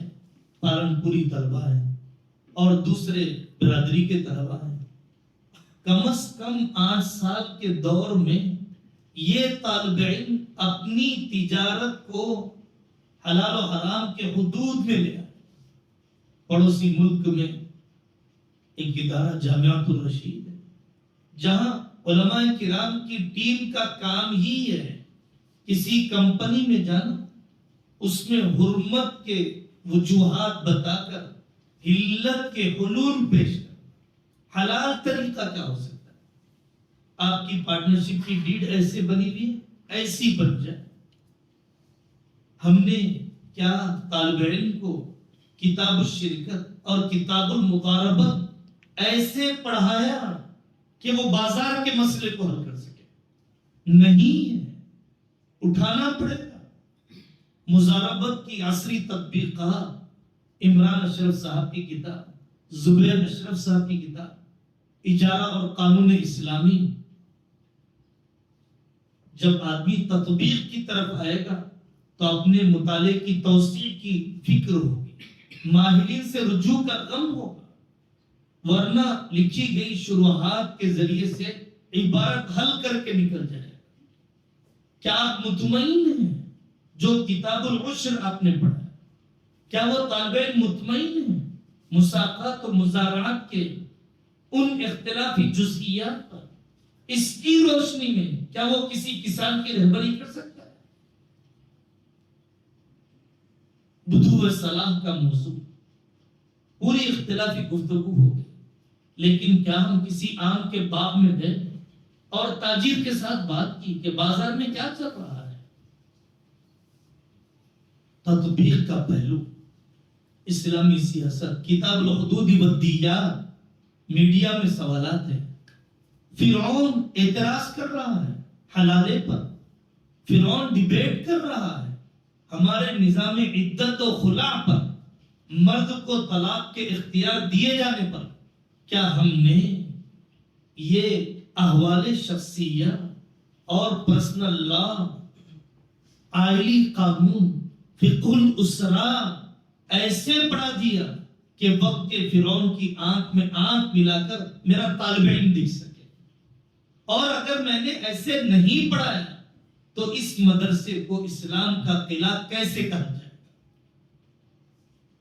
پالنپوری طلبہ ہیں اور دوسرے برادری کے طلبہ ہیں، کم از کم 8 سال کے دور میں یہ طالب علم اپنی تجارت کو حلال و حرام کے حدود میں لے آئے۔ پڑوسی ملک میں ایک ادارہ جامعۃ الرشید ہے، جہاں علماء کرام کی ٹیم کا کام ہی ہے کسی کمپنی میں جانا، اس میں حرمت کے وجوہات بتا کر حلت کے حلول پیش کر حلال طریقہ کیا ہو سکتا ہے، آپ کی پارٹنرشپ کی ڈیڈ ایسے بنی ہوئی ہے، ایسی بن جائے۔ ہم نے کیا طالب علم کو کتاب الشرکت اور کتاب المقاربت ایسے پڑھایا کہ وہ بازار کے مسئلے کو حل کر سکے؟ نہیں ہے، اٹھانا پڑے گا۔ مضاربت کی عصری تطبیقات، عمران اشرف صاحب کی کتاب، زبیر اشرف صاحب کی کتاب اجارہ اور قانون اسلامی۔ جب آدمی تطبیق کی طرف آئے گا تو اپنے مطالعے کی توسیع کی فکر ہوگی، ماہرین سے رجوع کا غم ہوگا، ورنہ لکھی گئی شروحات کے ذریعے سے عبارت حل کر کے نکل جائے گا۔ کیا آپ مطمئن ہیں جو کتاب العشر آپ نے پڑھا؟ کیا وہ طالب علم مطمئن ہیں مساقات و مزارعات کے ان اختلافی جزئیات پر اس کی روشنی میں کیا وہ کسی کسان کی رہبری کر سکتا ہے؟ بدو صلاح کا موضوع پوری اختلافی گفتگو ہو گئی، لیکن کیا ہم کسی آم کے باغ میں گئے اور تاجر کے ساتھ بات کی کہ بازار میں کیا چل رہا ہے؟ تطبیق کا پہلو، اسلامی سیاست، کتاب الحدود والدیات، میڈیا میں سوالات ہیں۔ فرعون اعتراض کر رہا ہے حلالے پر، فرعون ڈیبیٹ کر رہا ہے ہمارے نظام عدت و خلا پر، مرد کو طلاق کے اختیار دیے جانے پر۔ کیا ہم نے یہ احوال شخصیہ اور پرسنل لا، آئلی قانون، فقہ الاسرہ ایسے پڑھا دیا کہ وقت کے فرعون کی آنکھ میں آنکھ ملا کر میرا طالب علم دیکھ سکے؟ اور اگر میں نے ایسے نہیں پڑھایا تو اس مدرسے کو اسلام کا قلعہ کیسے کہا جائے گا؟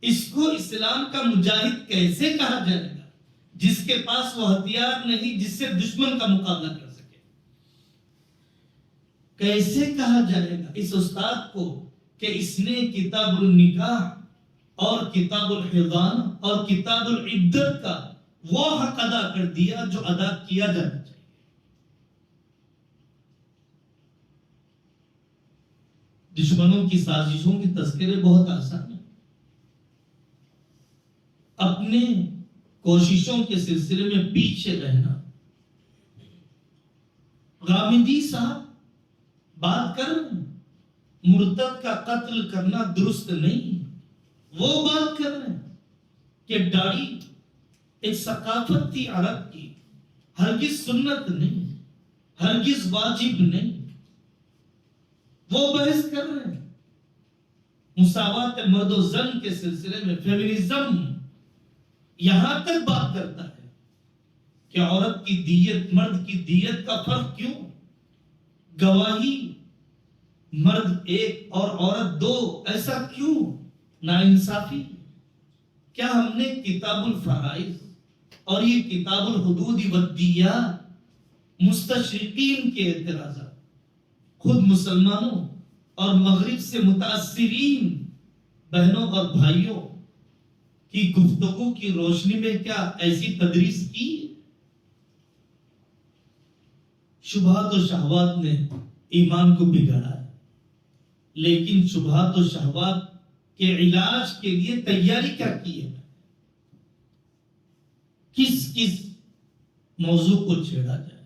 اس کو اسلام کا مجاہد کیسے کہا جائے گا جس کے پاس وہ ہتھیار نہیں جس سے دشمن کا مقابلہ کر سکے؟ کیسے کہا جائے گا اس استاد کو کہ اس نے کتاب النکاح اور کتاب الحضان اور کتاب العدت کا وہ حق ادا کر دیا جو ادا کیا جانا چاہیے؟ دشمنوں کی سازشوں کی تذکرے بہت آسان ہیں۔ اپنے کوششوں کے سلسلے میں پیچھے رہنا۔ غامدی صاحب بات کر رہے ہیں مرتد کا قتل کرنا درست نہیں، وہ بات کر رہے ہیں کہ داڑھی ایک ثقافت تھی عرب کی، ہرگز سنت نہیں، ہرگز واجب نہیں، وہ بحث کر رہے ہیں۔ مساوات مرد و زن کے سلسلے میں فیمنزم یہاں تک بات کرتا ہے کہ عورت کی دیت مرد کی دیت کا فرق کیوں؟ گواہی مرد ایک اور عورت دو، ایسا کیوں؟ ناانصافی۔ کیا ہم نے کتاب الفرائض اور یہ کتاب الحدود والدیات مستشرقین کے اعتراضات، خود مسلمانوں اور مغرب سے متاثرین بہنوں اور بھائیوں کی گفتگو کی روشنی میں کیا ایسی تدریس کی؟ شبہات و شہوات نے ایمان کو بگاڑا ہے، لیکن شبہات و شہوات کے علاج کے لیے تیاری کیا کی ہے؟ کس کس موضوع کو چھیڑا جائے؟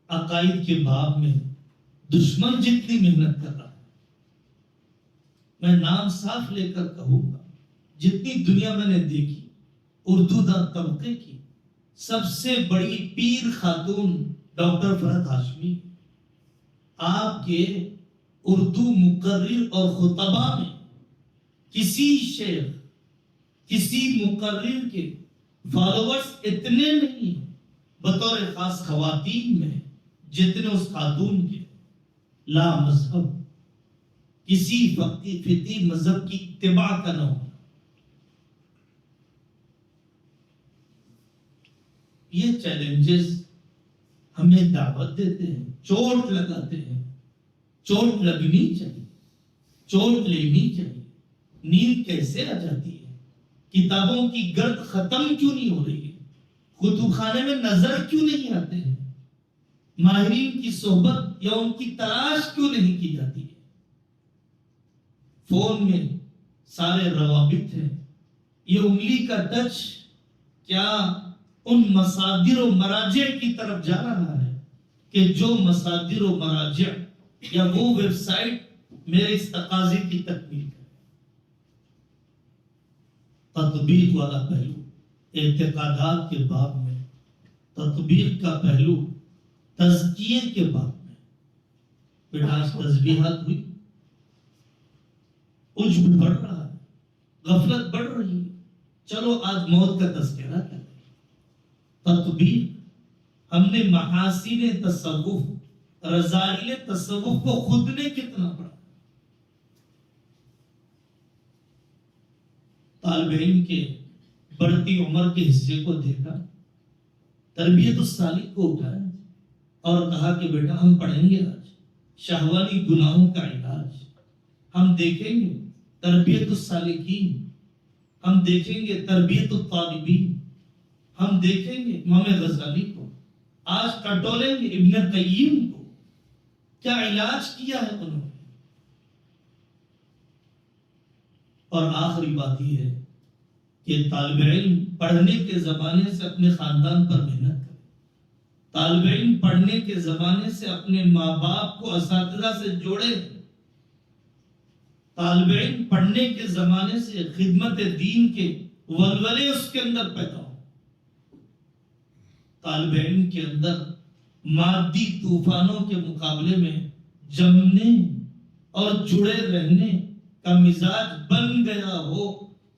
عقائد کے باب میں دشمن جتنی محنت کر رہا ہے، میں نام صاف لے کر کہوں گا، جتنی دنیا میں نے دیکھی اردو داں طبقے کی سب سے بڑی پیر خاتون ڈاکٹر فرحت ہاشمی۔ آپ کے اردو مقرر اور خطبہ میں کسی شیخ، کسی مقرر کے فالوورز اتنے نہیں بطور خاص خواتین میں جتنے اس خاتون کے۔ لا مذہب، کسی فقی مذہب کی اتباع کا نہ ہونا۔ یہ چیلنجز ہمیں دعوت دیتے ہیں، چوٹ لگاتے ہیں۔ چوٹ لگنی چاہیے، چوٹ لینی چاہیے۔ نیند کیسے آ جاتی ہے؟ کتابوں کی گرد ختم کیوں نہیں ہو رہی ہے؟ کتب خانے میں نظر کیوں نہیں آتے ہیں؟ ماہرین کی صحبت یا ان کی تلاش کیوں نہیں کی جاتی ہے؟ فون میں سارے روابط ہیں، یہ انگلی کا ٹچ کیا ان مصادر و مراجع کی طرف جا رہا ہے کہ جو مصادر و مراجع یا وہ ویب سائٹ میرے اس تقاضے کی تکمیل کرے؟ تطبیق والا پہلو اعتقادات کے باب میں، تطبیق کا پہلو تزکیے کے باب میں۔ پھر تسبیحات ہوئی، عجب بڑھ رہا ہے، غفلت بڑھ رہی ہے، چلو آج موت کا تذکرہ کریں۔ تطبیق، ہم نے محاسن تصوف، رذائل تصوف کو خود نے کتنا پڑھا؟ طالب علم کے بڑھتی عمر کے حصے کو دیکھا، تربیت السالک کو اٹھایا اور کہا کہ بیٹا ہم پڑھیں گے آج شہوانی گناہوں کا علاج، ہم دیکھیں گے تربیت السالکین، ہم دیکھیں گے تربیت الطالبین، ہم دیکھیں گے امام غزالی کو، آج ٹٹولیں گے ابن قیم کو، کیا علاج کیا ہے انہوں نے۔ اور آخری بات یہ ہے کہ طالب علم پڑھنے کے زمانے سے اپنے خاندان پر محنت کرے، طالب علم پڑھنے کے زمانے سے اپنے ماں باپ کو اساتذہ سے جوڑے، طالب علم پڑھنے کے زمانے سے خدمت دین کے ولولے اس کے اندر پیدا ہو، طالب علم کے اندر مادی طوفانوں کے مقابلے میں جمنے اور جڑے رہنے کا مزاج بن گیا ہو،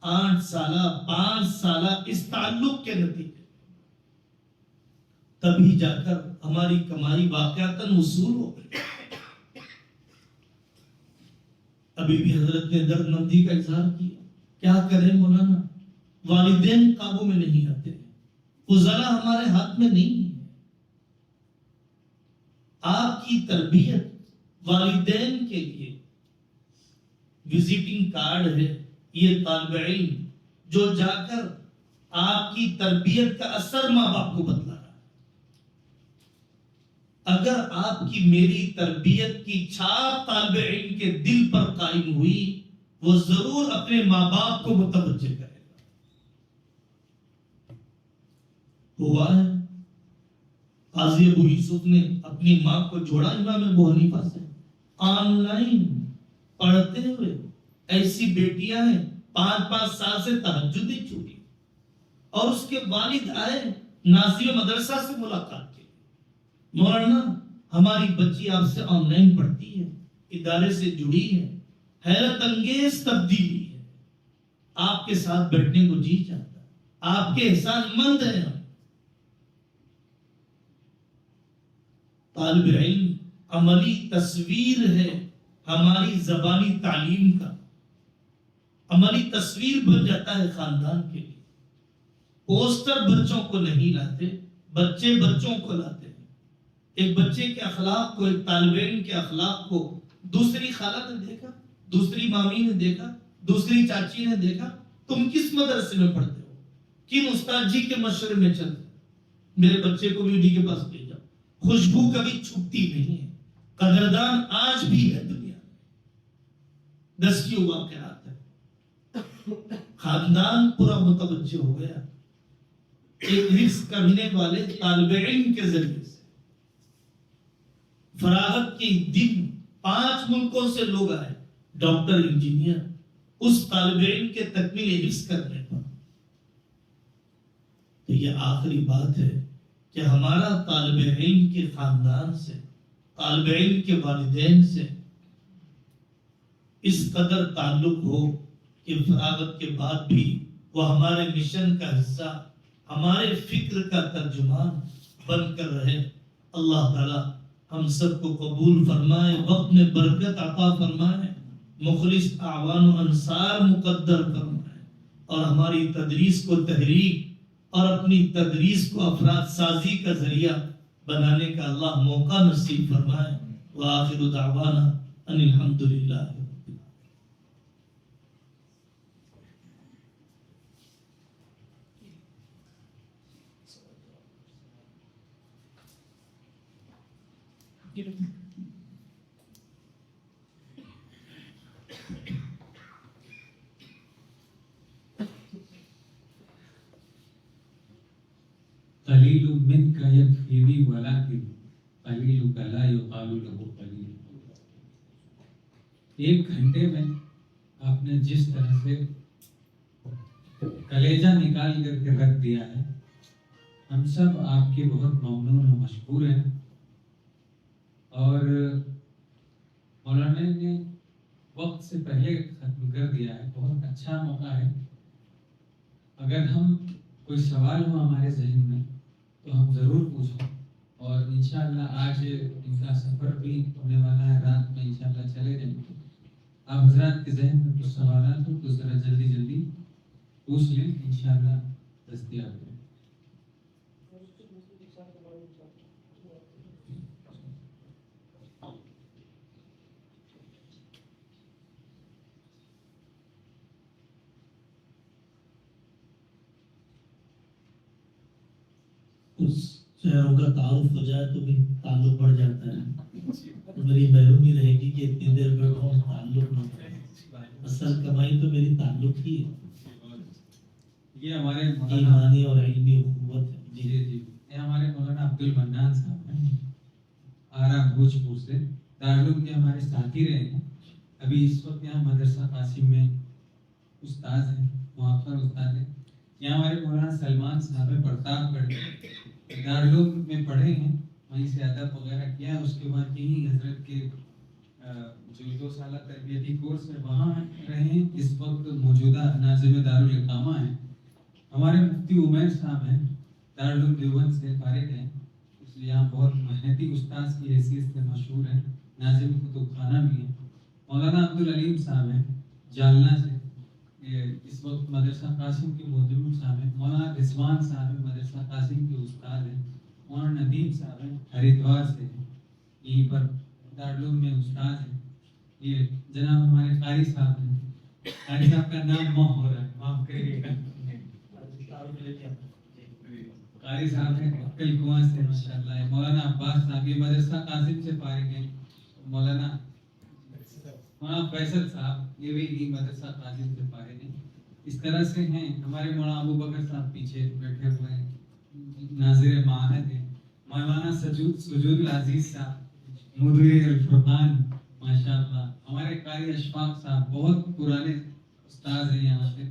8 سالہ 5 سالہ اس تعلق کے نتیجے، تبھی جا کر ہماری کمائی واقعتاً وصول ہو گئی۔ ابھی بھی حضرت نے درد مندی کا اظہار کیا، کیا کریں مولانا، والدین قابو میں نہیں آتے، فضلہ ہمارے ہاتھ میں نہیں ہے۔ آپ کی تربیت والدین کے لیے وزٹنگ کارڈ ہے، یہ طالب علم جو جا کر آپ کی تربیت کا اثر ماں باپ کو بتلا رہا ہے۔ اگر آپ کی میری تربیت کی چھاپ طالب علم کے دل پر قائم ہوئی، وہ ضرور اپنے ماں باپ کو متوجہ کرے گا۔ ہوا ہے، قاضی ابو یوسف نے اپنی ماں کو جوڑا امام ابو حنیفہ سے، آن لائن پڑھتے ہوئے ایسی بیٹیاں ہیں 5 سال سے تہجد نہیں چھوٹی، اور اس کے والد آئے ناظم مدرسہ سے ملاقات کی، مولانا ہماری بچی آپ سے آن لائن پڑھتی ہے، ادارے سے جڑی ہے، حیرت انگیز تبدیلی ہے، آپ کے ساتھ بیٹھنے کو جی چاہتا ہے، آپ کے احسان مند ہیں ہم۔ طالب علم عملی تصویر ہے ہماری زبانی تعلیم کا، عملی تصویر بن جاتا ہے خاندان کے لیے۔ پوسٹر بچوں کو نہیں لاتے، بچے بچوں کو لاتے ہیں۔ ایک بچے کے اخلاق کو، ایک طالب علم کے اخلاق کو دوسری خالہ نے دیکھا، دوسری مامی نے دیکھا، دوسری چاچی نے دیکھا، تم کس مدرسے میں پڑھتے ہو، کن استاد جی کے مشورے میں چلتے، میرے بچے کو بھی انہی کے پاس بھیجا۔ خوشبو کبھی چھپتی نہیں ہے، قدردان آج بھی ہے دنیا میں، دسیوں واقعات ہے۔ خاندان پورا متوجہ ہو گیا ایک رزق کرنے والے طالب علم کے ذریعے سے۔ فراغت کے دن 5 ملکوں سے لوگ آئے، ڈاکٹر انجینئر، اس طالب علم کے تکمیل رزق کرنے پر۔ تو یہ آخری بات ہے کہ ہمارا طالب علم کے خاندان سے، طالب علم کے والدین سے اس قدر تعلق ہو کہ فراغت کے بعد بھی وہ ہمارے مشن کا حصہ، ہمارے فکر کا ترجمان بن کر رہے۔ اللہ تعالی ہم سب کو قبول فرمائے، وقت میں برکت عطا فرمائے، مخلص اعوان و انصار مقدر فرمائے، اور ہماری تدریس کو تحریک اور اپنی تدریس کو افراد سازی کا ذریعہ بنانے کا اللہ موقع نصیب فرمائے۔ وآخر دعوانا ان الحمدللہ۔ قلیل منک یکفینی ولکن قلیلک لا یقال له قلیل۔ 1 گھنٹے میں آپ نے جس طرح سے کلیجہ نکال کر کے رکھ دیا ہے، ہم سب آپ کے بہت ممنون و مشکور ہیں۔ اور مولانا نے وقت سے پہلے ختم کر دیا ہے، بہت اچھا موقع ہے۔ اگر ہم کوئی سوال ہو ہمارے ذہن میں تو ہم ضرور پوچھیں، اور انشاءاللہ آج ان کا سفر بھی ہونے والا ہے، رات میں انشاءاللہ چلے جائیں گے۔ آپ حضرات کے ذہن میں کچھ سوالات ہو تو ذرا جلدی جلدی پوچھ لیں، انشاءاللہ دستیاب ہے۔ اس شہروں کا تعارف ہو جائے تو بھی تعلق بڑھ جاتا ہے. تو میری محرومی رہے گی کہ اتنی دیر بیٹھوں تعلق نہ بڑھے. اصل کمائی تو میری تعلق ہی ہے. یہ ہمارے ایمانی اور علمی قوت ہے. جی جی یہ ہمارے مولانا عبد المنان صاحب ہیں آرا بھوجپور سے. دارالعلوم کے ہمارے ساتھی رہے ہیں. ابھی اس وقت یہاں مدرسہ قاسم میں استاد ہیں, معافر استاد ہیں. یہاں ہمارے مولانا سلمان صاحب ہیں پرتاپ گڑھ کے, دارالعلوم میں پڑھے ہیں, وہیں سے ادب وغیرہ کیا. اس کے بعد یہیں حضرت کے جو 2 سالہ تربیتی کورس ہے وہاں رہے ہیں. اس وقت موجودہ ناظم دارالاقامہ ہیں. ہمارے مفتی عمیر صاحب ہیں, دارالعلوم دیوبند سے فارغ ہیں, اس لیے یہاں بہت محنتی استاذ کی حیثیت سے مشہور ہیں. ناظم کتب خانہ بھی ہیں. مولانا عبدالعلیم صاحب ہیں جالنہ سے, اس وقت مدرسہ قاسم کے مدرس صاحب ہیں. مولانا رضوان صاحب ہیں مدرسہ قاسم کے استاد ہیں. مولانا ندیم صاحب ہیں ہریدوار سے ہیں, یہیں پر دارالعلوم میں استاد ہیں. یہ جناب ہمارے قاری صاحب ہیں. قاری صاحب کا نام ماہ ہو رہا ہے, معاف کریے گا. قاری صاحب ہیں عقل کنواں سے ماشاءاللہ. مولانا عباس صاحب یہ مدرسہ قاسم سے فارغ ہیں. مولانا فیصل صاحب یہ بھی مدرسہ قاسم سے فارغ ہیں. اس طرح سے ہیں. ہمارے مولانا ابو بکر صاحب پیچھے بیٹھے ہوئے ہیں, ناظر معاہد ہیں. مولانا سجود العزیز صاحب مدیر الفرقان ماشاءاللہ. ہمارے قاری اشفاق صاحب بہت پرانے استاد ہیں یہاں سے.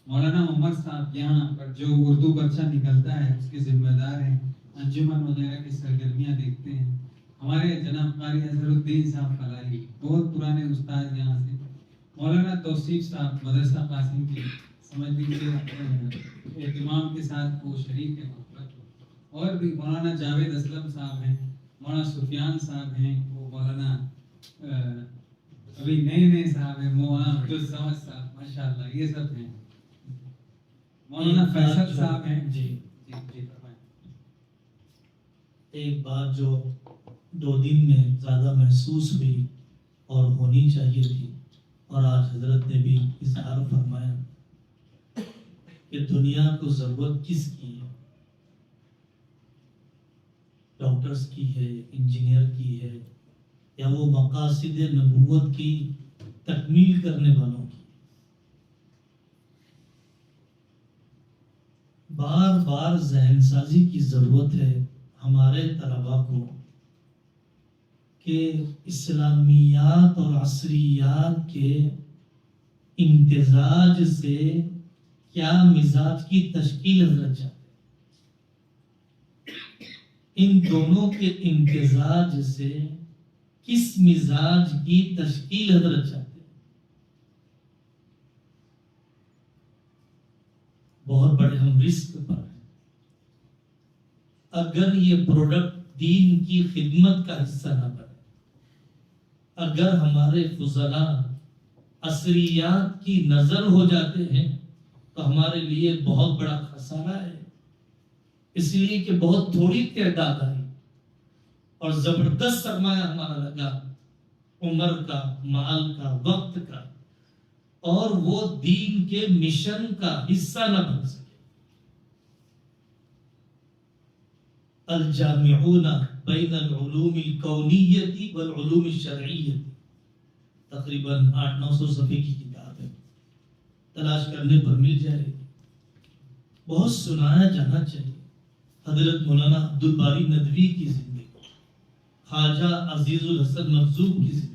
مولانا عمر صاحب یہاں پر جو اردو پرچہ نکلتا ہے اس کے ذمہ دار ہیں, انجمن وغیرہ کی سرگرمیاں دیکھتے ہیں. ہمارے جناب قاری اظہر الدین صاحب فلاحی بہت پرانے استاد یہاں سے. مولانا توصیف صاحب مدرسہ قاسم کے سمجھ لیجیے اہتمام کے ساتھ وہ شریک ہیں. اور بھی مولانا جاوید اسلم صاحب ہیں. مولانا سفیان صاحب ہیں, وہ مولانا ابھی نئے صاحب ہیں. مولانا عبدالصمد صاحب ماشاءاللہ یہ سب ہیں. مولانا فیصل صاحب ہیں. جی جی فرمائیں. ایک بات جو 2 دن میں زیادہ محسوس ہوئی اور ہونی چاہیے تھی, اور آج حضرت نے بھی اظہار فرمایا کہ دنیا کو ضرورت کس کی ہے. ڈاکٹرز کی ہے, انجینئر کی ہے, یا وہ مقاصد نبوت کی تکمیل کرنے والوں کی. بار بار ذہن سازی کی ضرورت ہے ہمارے طلباء کو کہ اسلامیات اور عصریات کے امتزاج سے کیا مزاج کی تشکیل حضرت چاہتے ہیں. ان دونوں کے امتزاج سے کس مزاج کی تشکیل حضرت چاہتے ہیں. بہت بڑے ہم رسک پر ہیں. اگر یہ پروڈکٹ دین کی خدمت کا حصہ نہ بنے, اگر ہمارے فضلاء عصریات کی نظر ہو جاتے ہیں تو ہمارے لیے بہت بڑا خسارہ ہے. اس لیے کہ بہت تھوڑی تعداد آئی اور زبردست سرمایہ ہمارا لگا, عمر کا, مال کا, وقت کا, اور وہ دین کے مشن کا حصہ نہ بن سکے. الجامعون بین العلوم الکونیتی والعلوم الشرعیتی, تقریباً 800-900 صفحے کی کتاب ہے, تلاش کرنے پر مل جائے گی. بہت سنایا جانا چاہیے. حضرت مولانا عبدالباری ندوی کی زندگی, خواجہ عزیز الحسن مخزوم کی زندگی,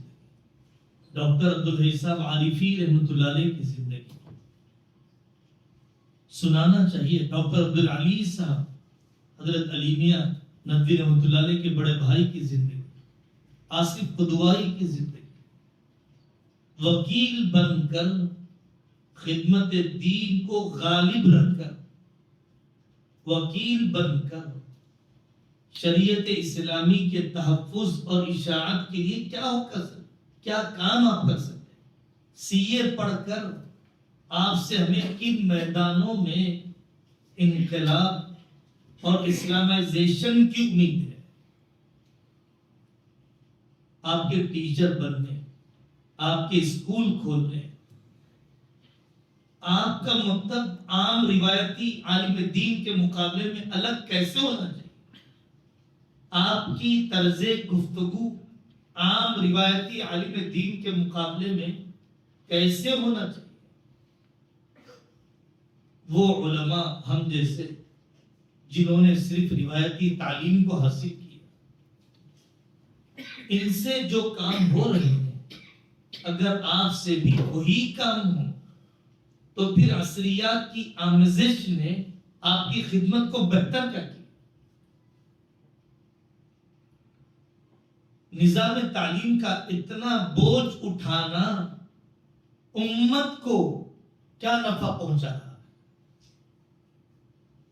ڈاکٹر عبدالحی صاحب عارفی رحمۃ اللہ علیہ کی زندگی سنانا چاہیے. ڈاکٹر عبدالعلی صاحب حضرت علی میاں ندوی رحمۃ اللہ علیہ کے بڑے بھائی کی زندگی, آصف قدوائی کی زندگی. وکیل بن کر خدمت دین کو غالب رکھ کر, وکیل بن کر شریعت اسلامی کے تحفظ اور اشاعت کے لیے کیا کام آپ کر سکتے ہیں. سی اے پڑھ کر آپ سے ہمیں کن میدانوں میں انقلاب اور اسلامائزیشن کی امید ہے. آپ کے ٹیچر بننے، آپ کے اسکول کھولنے، آپ کا مکتب عام روایتی عالم دین کے مقابلے میں الگ کیسے ہونا چاہیے؟ آپ کی طرز گفتگو عام روایتی عالم دین کے مقابلے میں کیسے ہونا چاہیے؟ وہ علماء ہم جیسے جنہوں نے صرف روایتی تعلیم کو حاصل کیا، ان سے جو کام ہو رہے ہیں، اگر آپ سے بھی وہی کام ہو تو پھر عصریات کی آمیزش نے آپ کی خدمت کو بہتر کیا کیا؟ نظام تعلیم کا اتنا بوجھ اٹھانا امت کو کیا نفع پہنچا رہا ہے،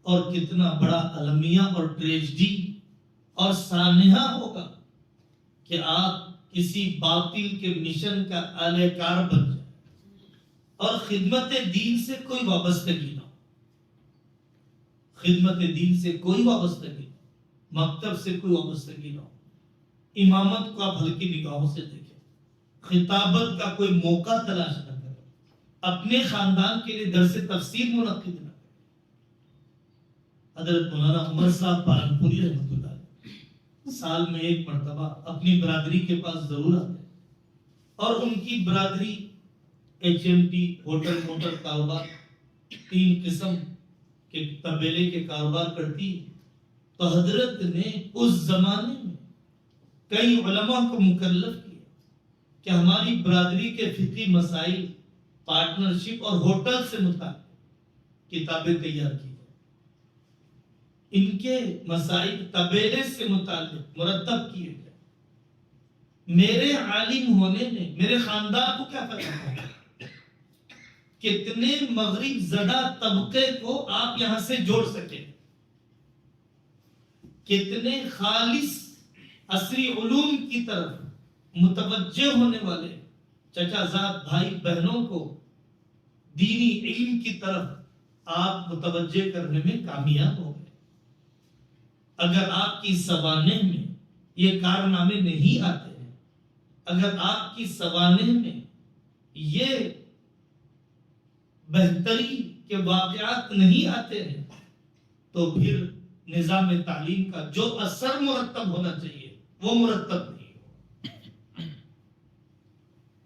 اور کتنا بڑا المیہ اور ٹریجڈی اور سانحہ ہوگا کہ آپ کسی باطل کے مشن کا اہلِ کار بن جائے اور خدمت دین سے کوئی وابستگی نہ ہو، خدمت دین سے کوئی وابستگی نہ ہو، مکتب سے کوئی وابستگی نہ ہو، امامت کو آپ ہلکی نگاہوں سے دیکھیں، خطابت کا کوئی موقع تلاش نہ کریں، اپنے خاندان کے لیے درس تفسیر منعقد نہ کریں. حضرت مولانا عمر صاحب پالنپوری رحمۃ اللہ علیہ سال میں ایک مرتبہ اپنی برادری کے پاس ضرور آتے ہیں، اور ان کی برادری HMT ہوٹل موٹر کاروبار 3 قسم کے تبیلے کے کاروبار کرتی. تو حضرت نے اس زمانے میں کئی علماء کو مکلف کیا کہ ہماری برادری کے فقہی مسائل، پارٹنرشپ اور ہوٹل سے متعلق کتابیں تیار کی. ان کے مسائل تبیلے سے متعلق مرتب کیے گئے. میرے عالم ہونے نے میرے خاندان کو کیا پتہ ہے؟ کتنے مغرب زدہ طبقے کو آپ یہاں سے جوڑ سکے، کتنے خالص عصری علوم کی طرف متوجہ ہونے والے چچا زاد بھائی بہنوں کو دینی علم کی طرف آپ متوجہ کرنے میں کامیاب ہو گئے. اگر آپ کی سوانح میں یہ کارنامے نہیں آتے ہیں، اگر آپ کی سوانح میں یہ بہتری کے واقعات نہیں آتے ہیں، تو پھر نظام تعلیم کا جو اثر مرتب ہونا چاہیے وہ مرتب نہیں ہو.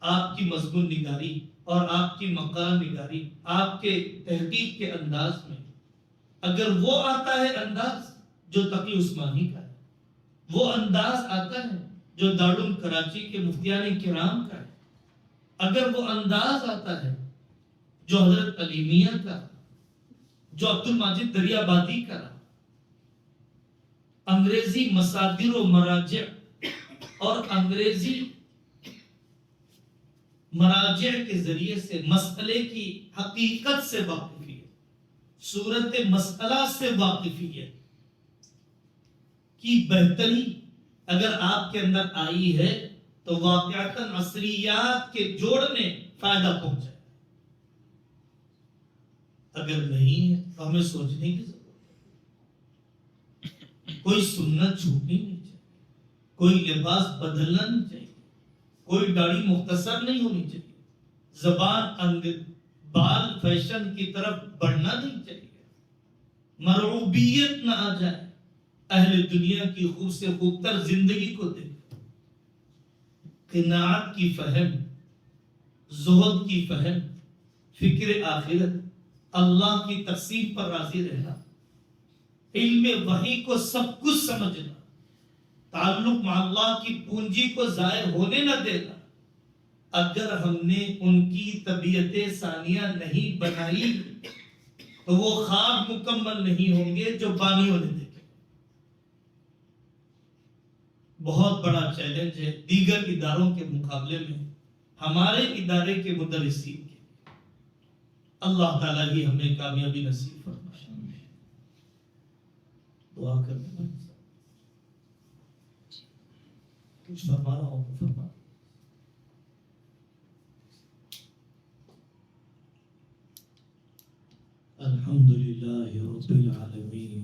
آپ کی مضمون نگاری اور آپ کی مقال نگاری، آپ کے تحقیق کے انداز میں اگر وہ آتا ہے انداز جو تقی عثمانی کا ہے، وہ انداز آتا ہے جو دارالعلوم کراچی کے مفتیان کرام کا ہے، اگر وہ انداز آتا ہے جو حضرت علیمیہ کا، جو عبد الماجد دریابادی کا، انگریزی مصادر و مراجع اور انگریزی مراجع کے ذریعے سے مسئلے کی حقیقت سے واقفیت، صورت مسئلہ سے واقفیت کی بہتری اگر آپ کے اندر آئی ہے تو واقعتاً عصریات کے جوڑنے فائدہ پہنچے. اگر نہیں ہے تو ہمیں سوچنے کی ضرورت ہے. کوئی سنت چھوٹنی نہیں چاہیے، کوئی لباس بدلنا نہیں چاہیے، کوئی داڑھی مختصر نہیں ہونی چاہیے، زبان بال فیشن کی طرف بڑھنا نہیں چاہیے، مرعوبیت نہ آ جائے. اہل دنیا کی خوب سے خوب تر زندگی کو دیکھ، قناعت کی فہم، زہد کی فہم، فکر آخرت، اللہ کی تقسیم پر راضی رہنا، علم وحی کو سب کچھ سمجھنا، تعلق مع اللہ کی پونجی کو ضائع ہونے نہ دینا. اگر ہم نے ان کی طبیعت ثانیہ نہیں بنائی تو وہ خواب مکمل نہیں ہوں گے جو بانیوں نے دیکھے. بہت بڑا چیلنج ہے دیگر اداروں کے مقابلے میں ہمارے ادارے کے مدرسین کے. اللہ تعالیٰ ہی ہمیں کامیابی نصیب فرمائے. دعا کرنے کچھ فرمانا ہو تو فرما. الحمدللہ رب العالمین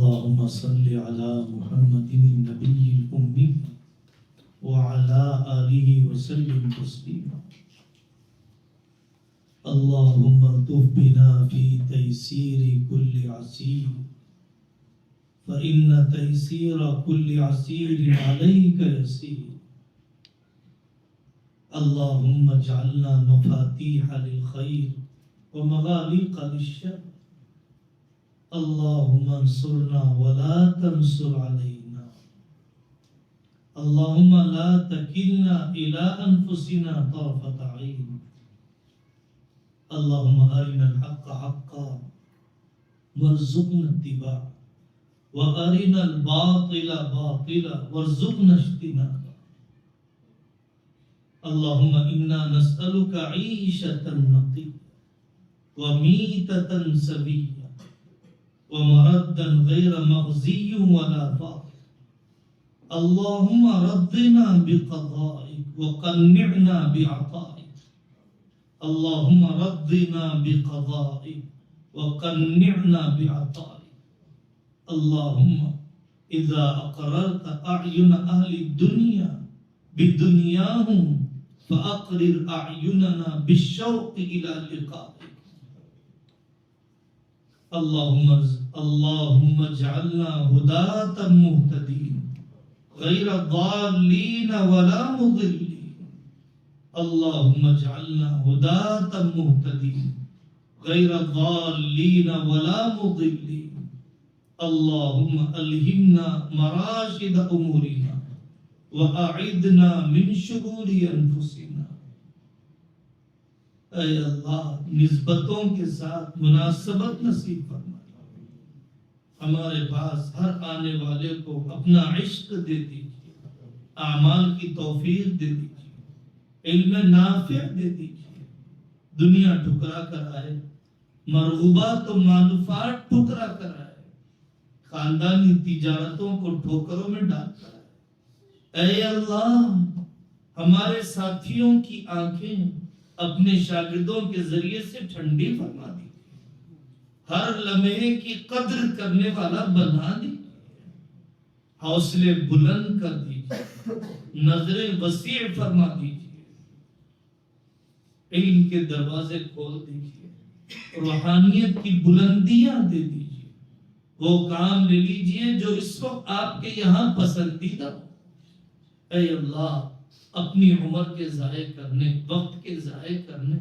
اللهم صل على محمد النبي الأمي وعلى آله وسلم تسليما اللهم الطف بنا في تيسير كل عسير فإن تيسير كل عسير عليك يسير اللهم اجعلنا مفاتيح للخير ومغاليق للشر اللهم انصرنا ولا تنصر علينا اللهم لا تكلنا إلى أنفسنا طرفة عين اللهم أرنا الحق حقا وارزقنا اتباعه وأرنا الباطل باطلا وارزقنا اجتنابه اللهم إنا نسألك عيشة نقية وميتة سوية ومردا غير مخزي ولا فاضح اللهم رضنا بقضائك وقنعنا بعطائك اللهم رضنا بقضائك وقنعنا بعطائك اللهم إذا أقررت أعين أهل الدنيا بدنياهم فأقرر أعيننا بالشوق إلى لقائك اللهم اجعلنا هداة مهتدين غير ضالين ولا مضلين اللهم اجعلنا هداة مهتدين غير ضالين ولا مضلين اللهم ألهمنا مراشد أمورنا وأعذنا من شرور أنفسنا اے اللہ نسبتوں کے ساتھ مناسبت نصیب فرما ہمارے پاس ہر آنے والے کو اپنا عشق دے دیجیے اعمال کی توفیق دے دیجیے علم نافع دے دیجیے دنیا ٹھکرا کر آئے مرغوبات و معلوفات ٹھکرا کر آئے خاندانی تجارتوں کو ٹھوکروں میں ڈال کر آئے اے اللہ ہمارے ساتھیوں کی آنکھیں اپنے شاگردوں کے ذریعے سے ٹھنڈی فرما دیجیے ہر لمحے کی قدر کرنے والا بنا دیجیے حوصلے بلند کر دیجیے نظریں وسیع فرما دیجیے علم کے دروازے کھول دیجیے روحانیت کی بلندیاں دے دیجیے وہ کام لے لیجیے جو اس وقت آپ کے یہاں پسندیدہ ہو اے اللہ اپنی عمر کے ضائع کرنے وقت کے ضائع کرنے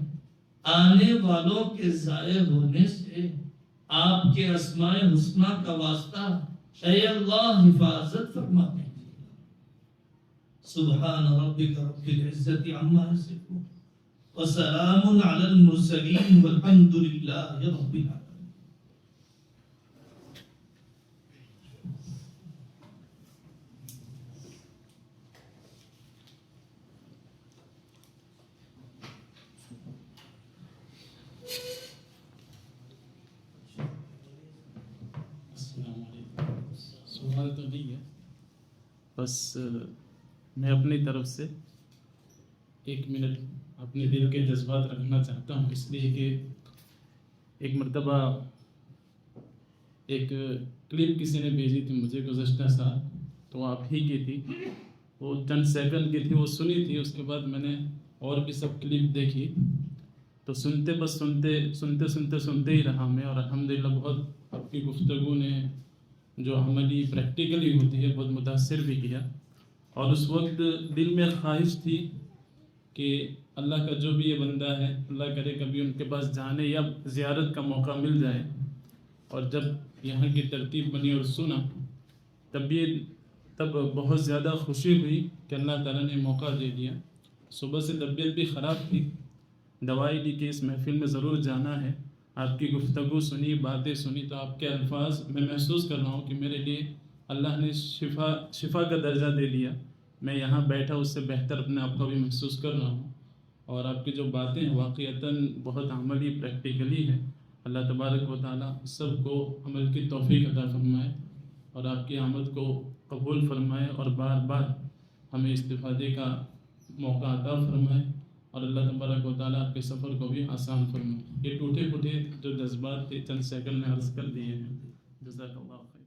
آنے والوں کے ضائع ہونے سے آپ کے اسماء حسنہ کا واسطہ اے اللہ حفاظت فرما دیجیے سبحان ربک رب العزت عما یصفون وسلام علی المرسلین والحمد للہ رب العالمین سوال تو نہیں ہے بس میں اپنی طرف سے 1 منٹ اپنے دل کے جذبات رکھنا چاہتا ہوں اس لیے کہ ایک مرتبہ ایک کلپ کسی نے بھیجی تھی مجھے گزشتہ سال تو آپ ہی کی تھی وہ چند سیکنڈ کی تھی وہ سنی تھی اس کے بعد میں نے اور بھی سب کلپ دیکھی تو سنتے ہی رہا میں اور الحمدللہ بہت آپ کی گفتگو نے جو عملی پریکٹیکلی ہوتی ہے بہت متاثر بھی کیا اور اس وقت دل میں خواہش تھی کہ اللہ کا جو بھی یہ بندہ ہے اللہ کرے کبھی ان کے پاس جانے یا زیارت کا موقع مل جائے اور جب یہاں کی ترتیب بنی اور سنا تب بہت زیادہ خوشی ہوئی کہ اللہ تعالیٰ نے موقع دے دیا صبح سے طبیعت بھی خراب تھی دوائی لی کہ اس محفل میں ضرور جانا ہے آپ کی گفتگو سنی باتیں سنی تو آپ کے الفاظ میں محسوس کر رہا ہوں کہ میرے لیے اللہ نے شفا کا درجہ دے دیا میں یہاں بیٹھا اس سے بہتر اپنے آپ کو بھی محسوس کر رہا ہوں اور آپ کی جو باتیں ہیں واقعتاً بہت عملی پریکٹیکلی ہے اللہ تبارک و تعالیٰ سب کو عمل کی توفیق عطا فرمائے اور آپ کی آمد کو قبول فرمائے اور بار بار ہمیں استفادے کا موقع عطا فرمائے اور اللہ تبارک و تعالیٰ آپ کے سفر کو بھی آسان فرمائے یہ ٹوٹے پھوٹے جو جذبات تھے چند سیکنڈ میں عرض کر دیے ہیں جزاک اللہ خیر